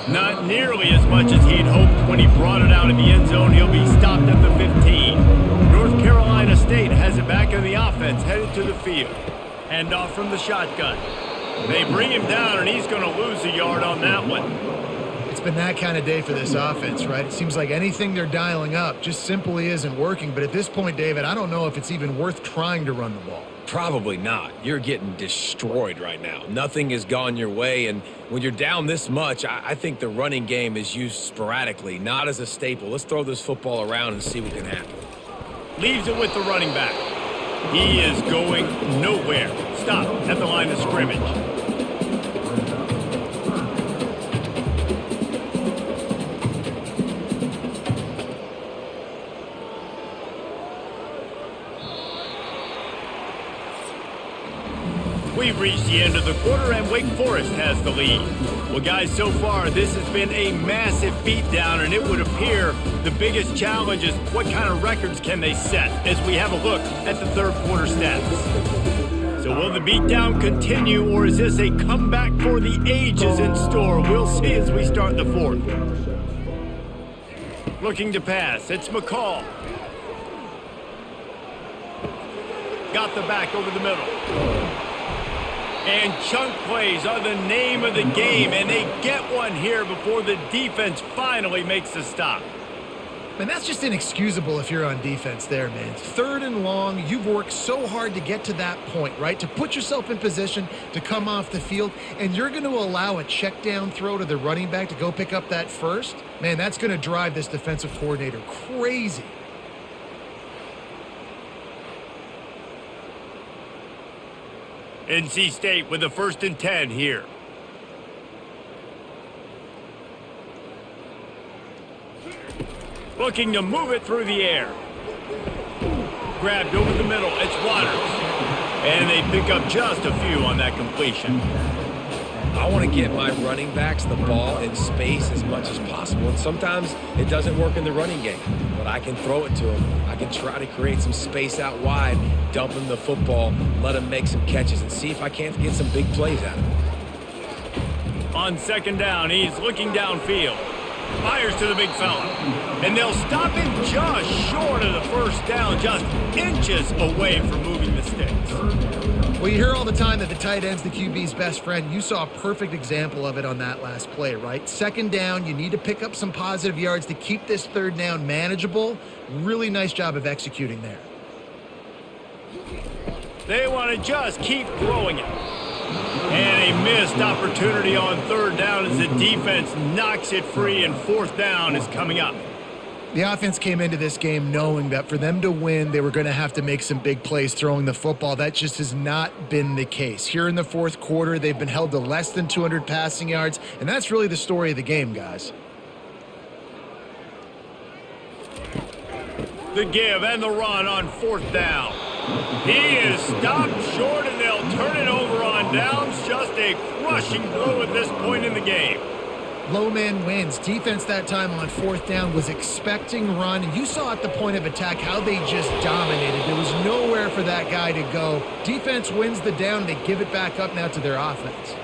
S1: Not nearly as much as he'd hoped when he brought it out in the end zone. He'll be stopped at the 15. North Carolina State has it back in the offense, headed to the field. Handoff from the shotgun. They bring him down, and he's going to lose a yard on that one.
S3: It's been that kind of day for this offense, right? It seems like anything they're dialing up just simply isn't working. But at this point, David, I don't know if it's even worth trying to run the ball.
S2: Probably not. You're getting destroyed right now. Nothing has gone your way, and when you're down this much, I think the running game is used sporadically, not as a staple. Let's throw this football around and see what can happen.
S1: Leaves it with the running back. He is going nowhere. Stop at the line of scrimmage. We've reached the end of the quarter, and Wake Forest has the lead. Well, guys, so far, this has been a massive beatdown, and it would appear the biggest challenge is what kind of records can they set as we have a look at the third quarter stats. So will the beatdown continue, or is this a comeback for the ages in store? We'll see as we start the fourth. Looking to pass, it's McCall. Got the back over the middle. And chunk plays are the name of the game, and they get one here before the defense finally makes the stop.
S3: And that's just inexcusable if you're on defense there, man. 3rd and long, you've worked so hard to get to that point, right? To put yourself in position to come off the field, and you're going to allow a check down throw to the running back to go pick up that first? Man, that's going to drive this defensive coordinator crazy.
S1: NC State with the 1st and 10 here. Looking to move it through the air. Grabbed over the middle. It's Waters. And they pick up just a few on that completion.
S2: I want to get my running backs the ball in space as much as possible. And sometimes it doesn't work in the running game, but I can throw it to them. I can try to create some space out wide, dump him the football, let him make some catches, and see if I can't get some big plays out of him.
S1: On second down, he's looking downfield. Fires to the big fella. And they'll stop him just short of the first down, just inches away from moving the sticks.
S3: Well, you hear all the time that the tight end's the QB's best friend. You saw a perfect example of it on that last play, right? Second down, you need to pick up some positive yards to keep this third down manageable. Really nice job of executing there.
S1: They want to just keep throwing it. And a missed opportunity on third down as the defense knocks it free, and fourth down is coming up.
S3: The offense came into this game knowing that for them to win, they were going to have to make some big plays throwing the football. That just has not been the case. Here in the fourth quarter, they've been held to less than 200 passing yards, and that's really the story of the game, guys.
S1: The give and the run on fourth down. He is stopped short, and they'll turn it over on downs. Just a crushing blow at this point in the game.
S3: Low man wins. Defense that time on fourth down was expecting run, and you saw at the point of attack how they just dominated. There was nowhere for that guy to go. Defense wins the down. They give it back up now to their offense.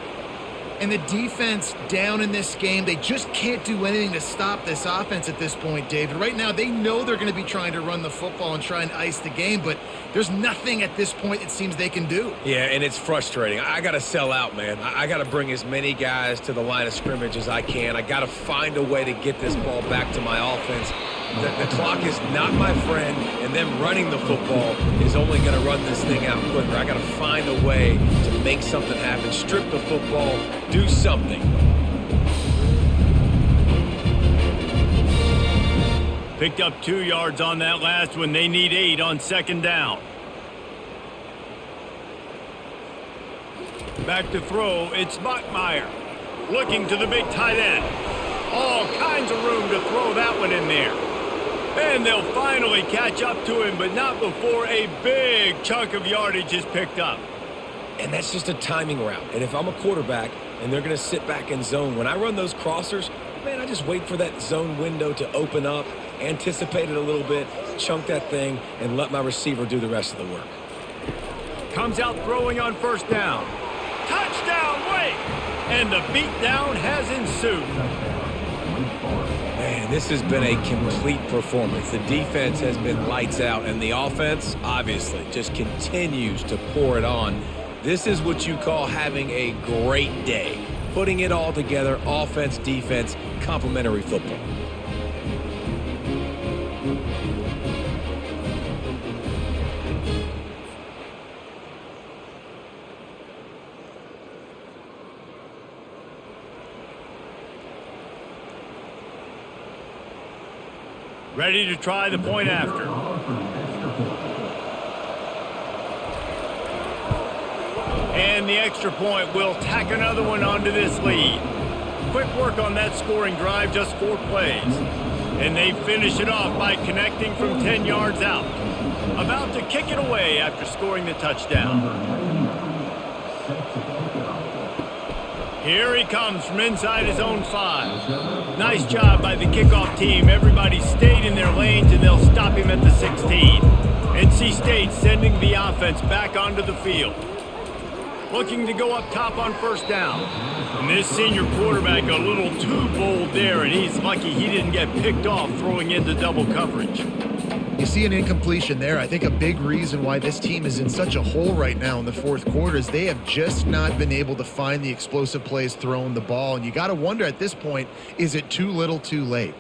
S3: And the defense down in this game, they just can't do anything to stop this offense at this point, David. Right now, they know they're going to be trying to run the football and try and ice the game, but there's nothing at this point it seems they can do.
S2: Yeah, and it's frustrating. I got to sell out, man. I got to bring as many guys to the line of scrimmage as I can. I got to find a way to get this ball back to my offense. The clock is not my friend, and them running the football is only going to run this thing out quicker. I got to find a way to make something happen, strip the football, do something.
S1: Picked up 2 yards on that last one. They need 8 on second down. Back to throw. It's Bachmeier. Looking to the big tight end. All kinds of room to throw that one in there. And they'll finally catch up to him, but not before a big chunk of yardage is picked up.
S2: And that's just a timing route. And if I'm a quarterback and they're going to sit back in zone, when I run those crossers, man, I just wait for that zone window to open up, anticipate it a little bit, chunk that thing, and let my receiver do the rest of the work.
S1: Comes out throwing on first down. Touchdown, Wake! And the beatdown has ensued.
S2: Man, this has been a complete performance. The defense has been lights out, and the offense, obviously, just continues to pour it on. This is what you call having a great day. Putting it all together, offense, defense, complementary football.
S1: Ready to try the point after. And the extra point will tack another one onto this lead. Quick work on that scoring drive, just 4 plays. And they finish it off by connecting from 10 yards out. About to kick it away after scoring the touchdown. Here he comes from inside his own 5. Nice job by the kickoff team. Everybody stayed in their lanes, and they'll stop him at the 16. NC State sending the offense back onto the field. Looking to go up top on first down. And this senior quarterback a little too bold there, and he's lucky he didn't get picked off throwing into double coverage.
S3: You see an incompletion there. I think a big reason why this team is in such a hole right now in the fourth quarter is they have just not been able to find the explosive plays throwing the ball. And you got to wonder at this point, is it too little too late?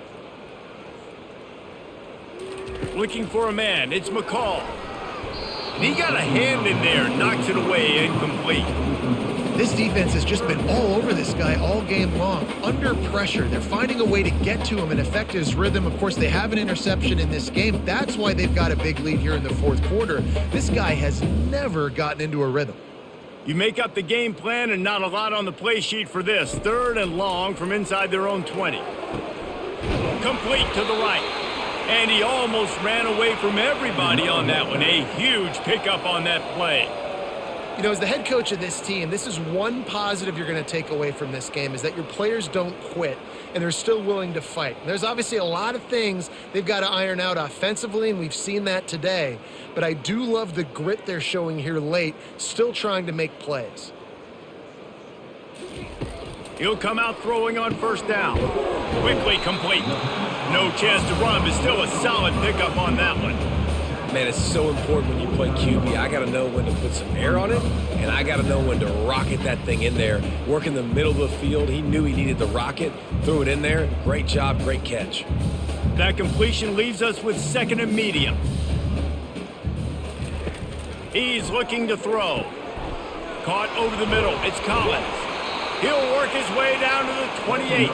S1: Looking for a man. It's McCall. And he got a hand in there, knocks it away, incomplete.
S3: This defense has just been all over this guy all game long. Under pressure, they're finding a way to get to him and affect his rhythm. Of course, they have an interception in this game. That's why they've got a big lead here in the fourth quarter. This guy has never gotten into a rhythm.
S1: You make up the game plan, and not a lot on the play sheet for this. 3rd and long from inside their own 20. Complete to the right. And he almost ran away from everybody on that one. A huge pickup on that play.
S3: You know, as the head coach of this team, this is one positive you're going to take away from this game, is that your players don't quit and they're still willing to fight. And there's obviously a lot of things they've got to iron out offensively, and we've seen that today. But I do love the grit they're showing here late, still trying to make plays.
S1: He'll come out throwing on first down. Quickly complete. No chance to run, but still a solid pickup on that one.
S2: Man, it's so important when you play QB. I got to know when to put some air on it, and I got to know when to rocket that thing in there. Work in the middle of the field. He knew he needed the rocket, threw it in there. Great job, great catch.
S1: That completion leaves us with second and medium. He's looking to throw. Caught over the middle. It's Collins. He'll work his way down to the 28.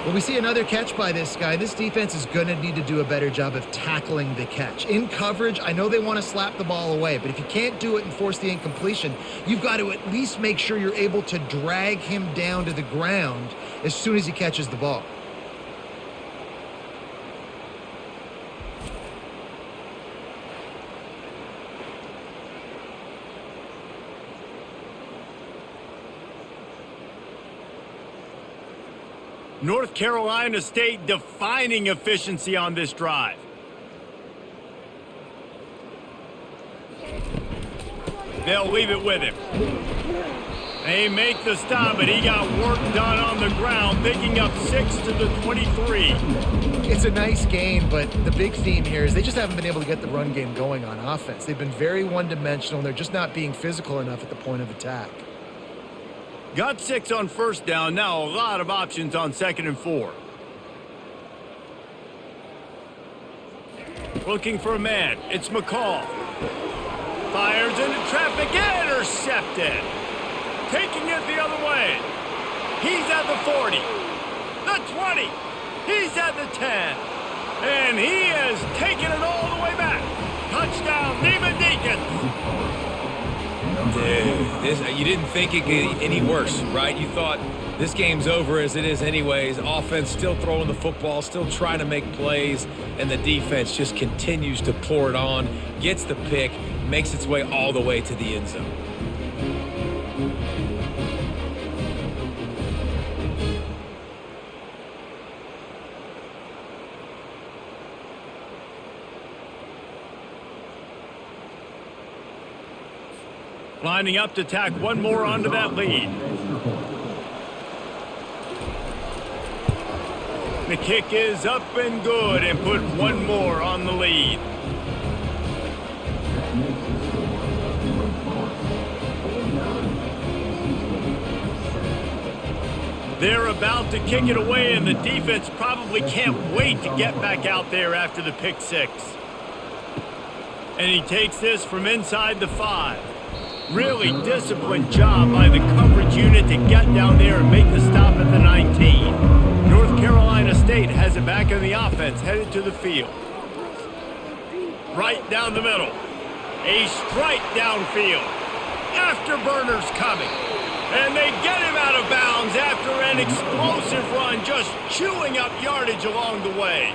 S3: Well, we see another catch by this guy. This defense is going to need to do a better job of tackling the catch. In coverage, I know they want to slap the ball away, but if you can't do it and force the incompletion, you've got to at least make sure you're able to drag him down to the ground as soon as he catches the ball.
S1: North Carolina State defining efficiency on this drive. They'll leave it with him. They make the stop, but he got work done on the ground, picking up 6 to the 23.
S3: It's a nice gain, but the big theme here is they just haven't been able to get the run game going on offense. They've been very one-dimensional, and they're just not being physical enough at the point of attack.
S1: Got 6 on first down. Now a lot of options on 2nd and 4. Looking for a man. It's McCall. Fires into traffic. Intercepted. Taking it the other way. He's at the 40. The 20. He's at the 10. And he has taken it all the way back. Touchdown, Neiman Deacons.
S2: Dude, you didn't think it could get any worse, right? You thought this game's over as it is anyways. Offense still throwing the football, still trying to make plays, and the defense just continues to pour it on, gets the pick, makes its way all the way to the end zone.
S1: Lining up to tack one more onto that lead. The kick is up and good, and put one more on the lead. They're about to kick it away, and the defense probably can't wait to get back out there after the pick 6. And he takes this from inside the 5. Really disciplined job by the coverage unit to get down there and make the stop at the 19. North Carolina State has it back in the offense, headed to the field. Right down the middle. A strike downfield. Afterburners coming. And they get him out of bounds after an explosive run, just chewing up yardage along the way.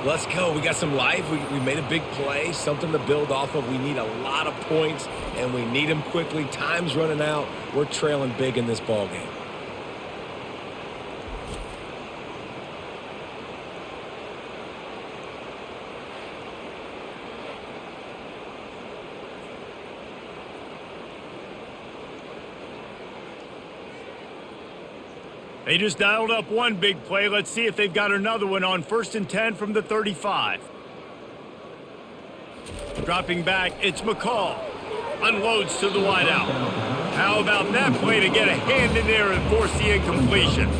S2: Let's go. We got some life. We made a big play, something to build off of. We need a lot of points, and we need them quickly. Time's running out. We're trailing big in this ball game.
S1: They just dialed up one big play. Let's see if they've got another one on 1st and 10 from the 35. Dropping back, it's McCall. Unloads to the wideout. How about that play to get a hand in there and force the incompletion?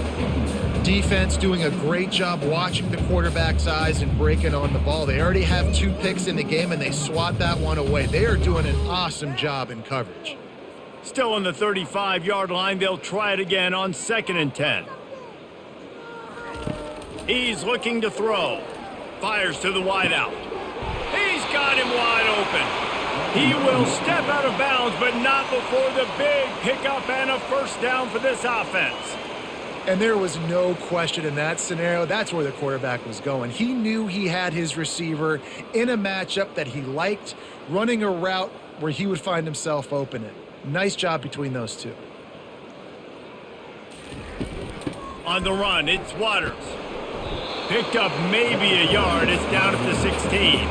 S3: Defense doing a great job watching the quarterback's eyes and breaking on the ball. They already have 2 picks in the game, and they swat that one away. They are doing an awesome job in coverage.
S1: Still on the 35-yard line, they'll try it again on 2nd and 10. He's looking to throw. Fires to the wideout. He's got him wide open. He will step out of bounds, but not before the big pickup and a first down for this offense.
S3: And there was no question in that scenario. That's where the quarterback was going. He knew he had his receiver in a matchup that he liked, running a route where he would find himself open. Nice job between those two.
S1: On the run, it's Waters. Picked up maybe a yard. It's down at the 16.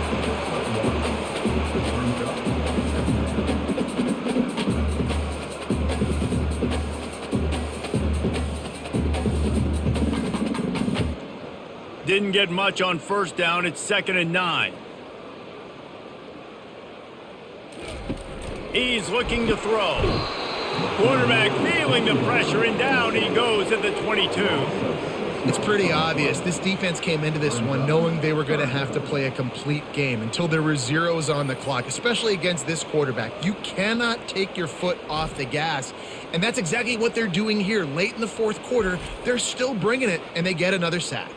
S1: Didn't get much on first down. It's 2nd and 9. He's looking to throw. Quarterback feeling the pressure, and down he goes at the 22.
S3: It's pretty obvious. This defense came into this one knowing they were going to have to play a complete game until there were zeros on the clock, especially against this quarterback. You cannot take your foot off the gas, and that's exactly what they're doing here. Late in the fourth quarter, they're still bringing it, and they get another sack.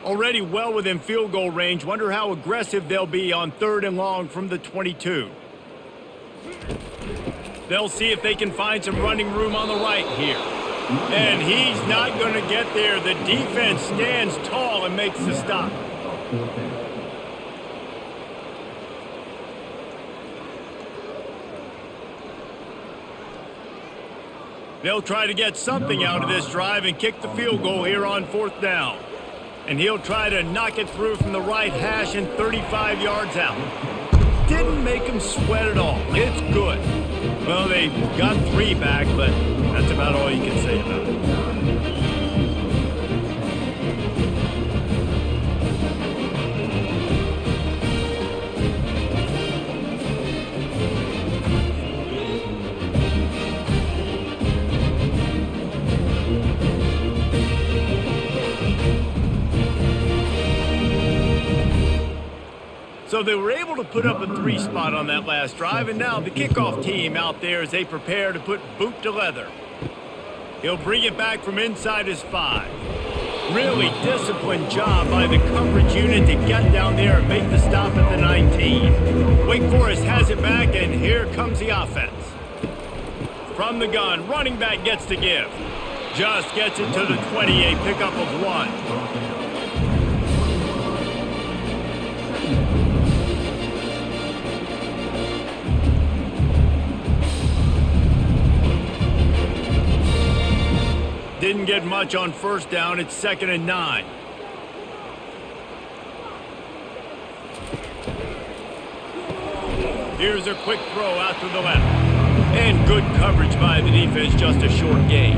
S1: Already well within field goal range. Wonder how aggressive they'll be on 3rd and long from the 22. They'll see if they can find some running room on the right here. And he's not going to get there. The defense stands tall and makes the stop. They'll try to get something out of this drive and kick the field goal here on 4th down. And he'll try to knock it through from the right hash and 35 yards out. Didn't make him sweat at all. It's good. Well, they got 3 back, but that's about all you can say about it. So they were able to put up a 3 spot on that last drive, and now the kickoff team out there as they prepare to put boot to leather. He'll bring it back from inside his 5. Really disciplined job by the coverage unit to get down there and make the stop at the 19. Wake Forest has it back, and here comes the offense. From the gun, running back gets to give. Just gets it to the 20, a pickup of 1. Didn't get much on first down. It's 2nd and 9. Here's a quick throw out to the left. And good coverage by the defense, just a short gain.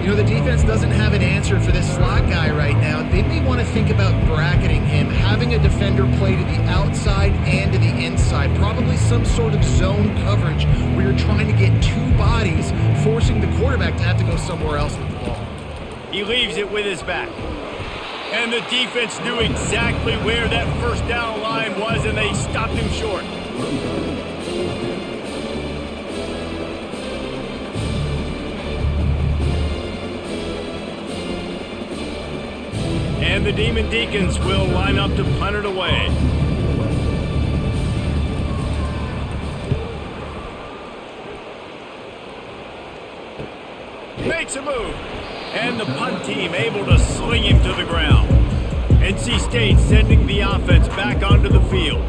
S3: You know, the defense doesn't have an answer for this slot guy right now. They may want to think about bracketing him, having a defender play to the outside and to the inside. Probably some sort of zone coverage where you're trying to get 2 bodies, forcing the quarterback to have to go somewhere else with the ball.
S1: He leaves it with his back. And the defense knew exactly where that first down line was, and they stopped him short. And the Demon Deacons will line up to punt it away. Makes a move. And the punt team able to sling him to the ground. NC State sending the offense back onto the field.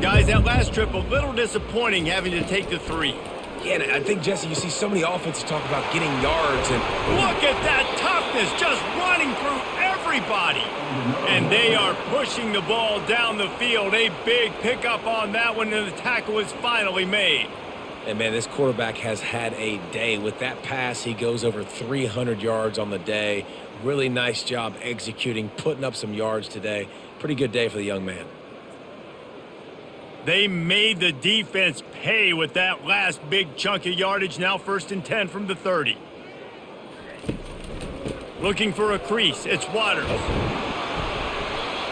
S1: Guys, that last trip a little disappointing having to take the 3.
S2: Yeah, and I think, Jesse, you see so many offenses talk about getting yards. And
S1: look at that toughness, just running through everybody. And they are pushing the ball down the field. A big pickup on that one, and the tackle is finally made.
S2: And, man, this quarterback has had a day. With that pass, he goes over 300 yards on the day. Really nice job executing, putting up some yards today. Pretty good day for the young man.
S1: They made the defense pay with that last big chunk of yardage. Now 1st and 10 from the 30. Looking for a crease. It's Waters.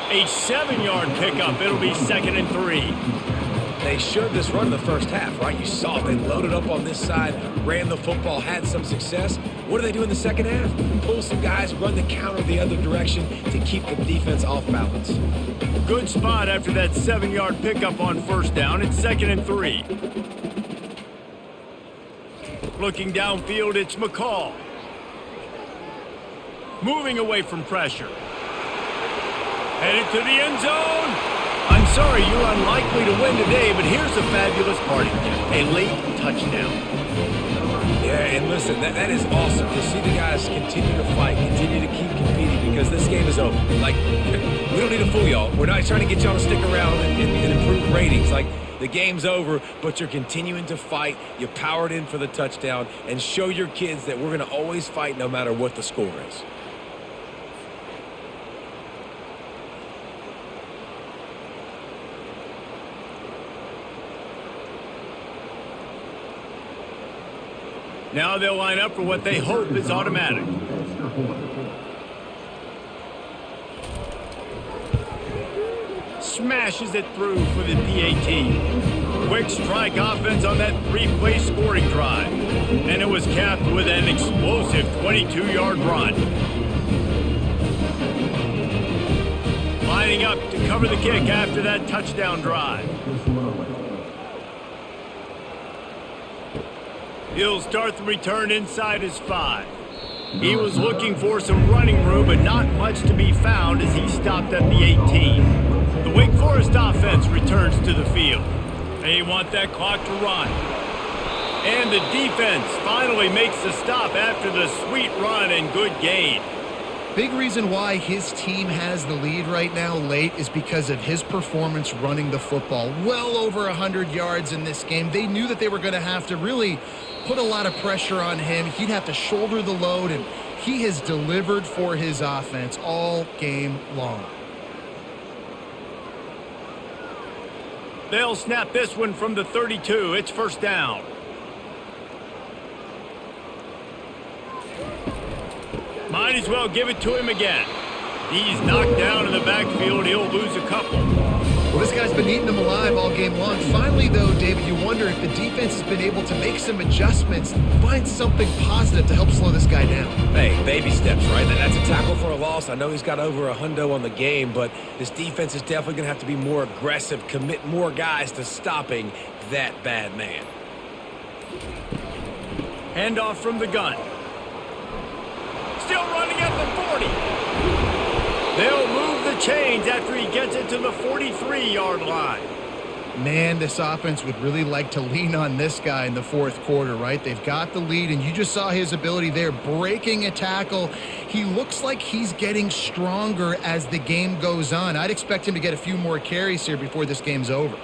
S1: A 7-yard pickup. It'll be 2nd and 3.
S2: They showed this run in the first half, right? You saw it. They loaded up on this side, ran the football, had some success. What do they do in the second half? Pull some guys, run the counter the other direction to keep the defense off balance.
S1: Good spot after that 7-yard pickup on first down. It's 2nd and 3. Looking downfield, it's McCall. Moving away from pressure. Headed to the end zone. I'm sorry you're unlikely to win today, but here's a fabulous party gift, a late touchdown.
S2: Yeah, and listen, that is awesome to see the guys continue to fight, continue to keep competing, because this game is over. Like, we don't need to fool y'all. We're not trying to get y'all to stick around and improve ratings. Like, the game's over, but you're continuing to fight. You powered in for the touchdown, and show your kids that we're going to always fight no matter what the score is.
S1: Now they'll line up for what they hope is automatic. Smashes it through for the PAT. Quick strike offense on that three-play scoring drive. And it was capped with an explosive 22-yard run. Lining up to cover the kick after that touchdown drive. He'll start the return inside his 5. He was looking for some running room, but not much to be found as he stopped at the 18. The Wake Forest offense returns to the field. They want that clock to run. And the defense finally makes the stop after the sweet run and good gain.
S3: Big reason why his team has the lead right now late is because of his performance running the football. Well over 100 yards in this game. They knew that they were going to have to really put a lot of pressure on him. He'd have to shoulder the load, and he has delivered for his offense all game long.
S1: They'll snap this one from the 32. It's first down. Might as well give it to him again. He's knocked down in the backfield. He'll lose a couple.
S3: Well, this guy's been eating them alive all game long. Finally, though, David, you wonder if the defense has been able to make some adjustments, find something positive to help slow this guy down.
S2: Hey, baby steps, right? That's a tackle for a loss. I know he's got over a hundo on the game, but this defense is definitely going to have to be more aggressive, commit more guys to stopping that bad man.
S1: Handoff from the gun. Still running at the 40. They'll move the chains after he gets it to the 43-yard line.
S3: Man, this offense would really like to lean on this guy in the fourth quarter, right? They've got the lead, and you just saw his ability there, breaking a tackle. He looks like he's getting stronger as the game goes on. I'd expect him to get a few more carries here before this game's over.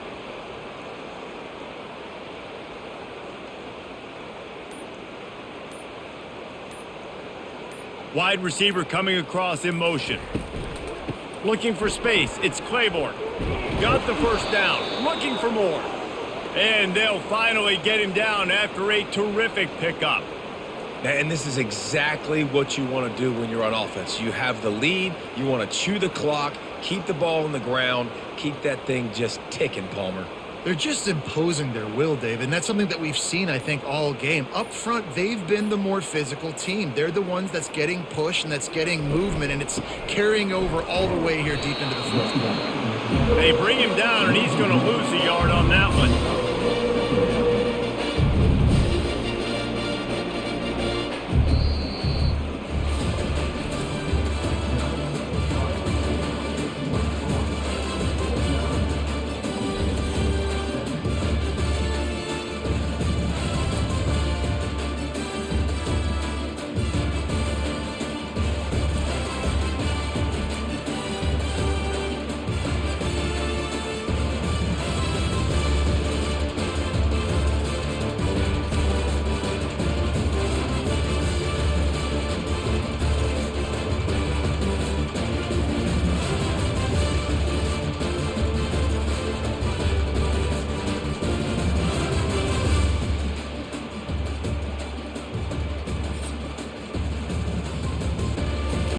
S1: Wide receiver coming across in motion. Looking for space. It's Claiborne. Got the first down. Looking for more. And they'll finally get him down after a terrific pickup.
S2: And this is exactly what you want to do when you're on offense. You have the lead. You want to chew the clock, keep the ball on the ground, keep that thing just ticking, Palmer.
S3: They're just imposing their will, Dave, and that's something that we've seen, I think, all game. Up front, they've been the more physical team. They're the ones that's getting pushed and that's getting movement, and it's carrying over all the way here deep into the fourth quarter.
S1: They bring him down, and he's going to lose a yard on that one.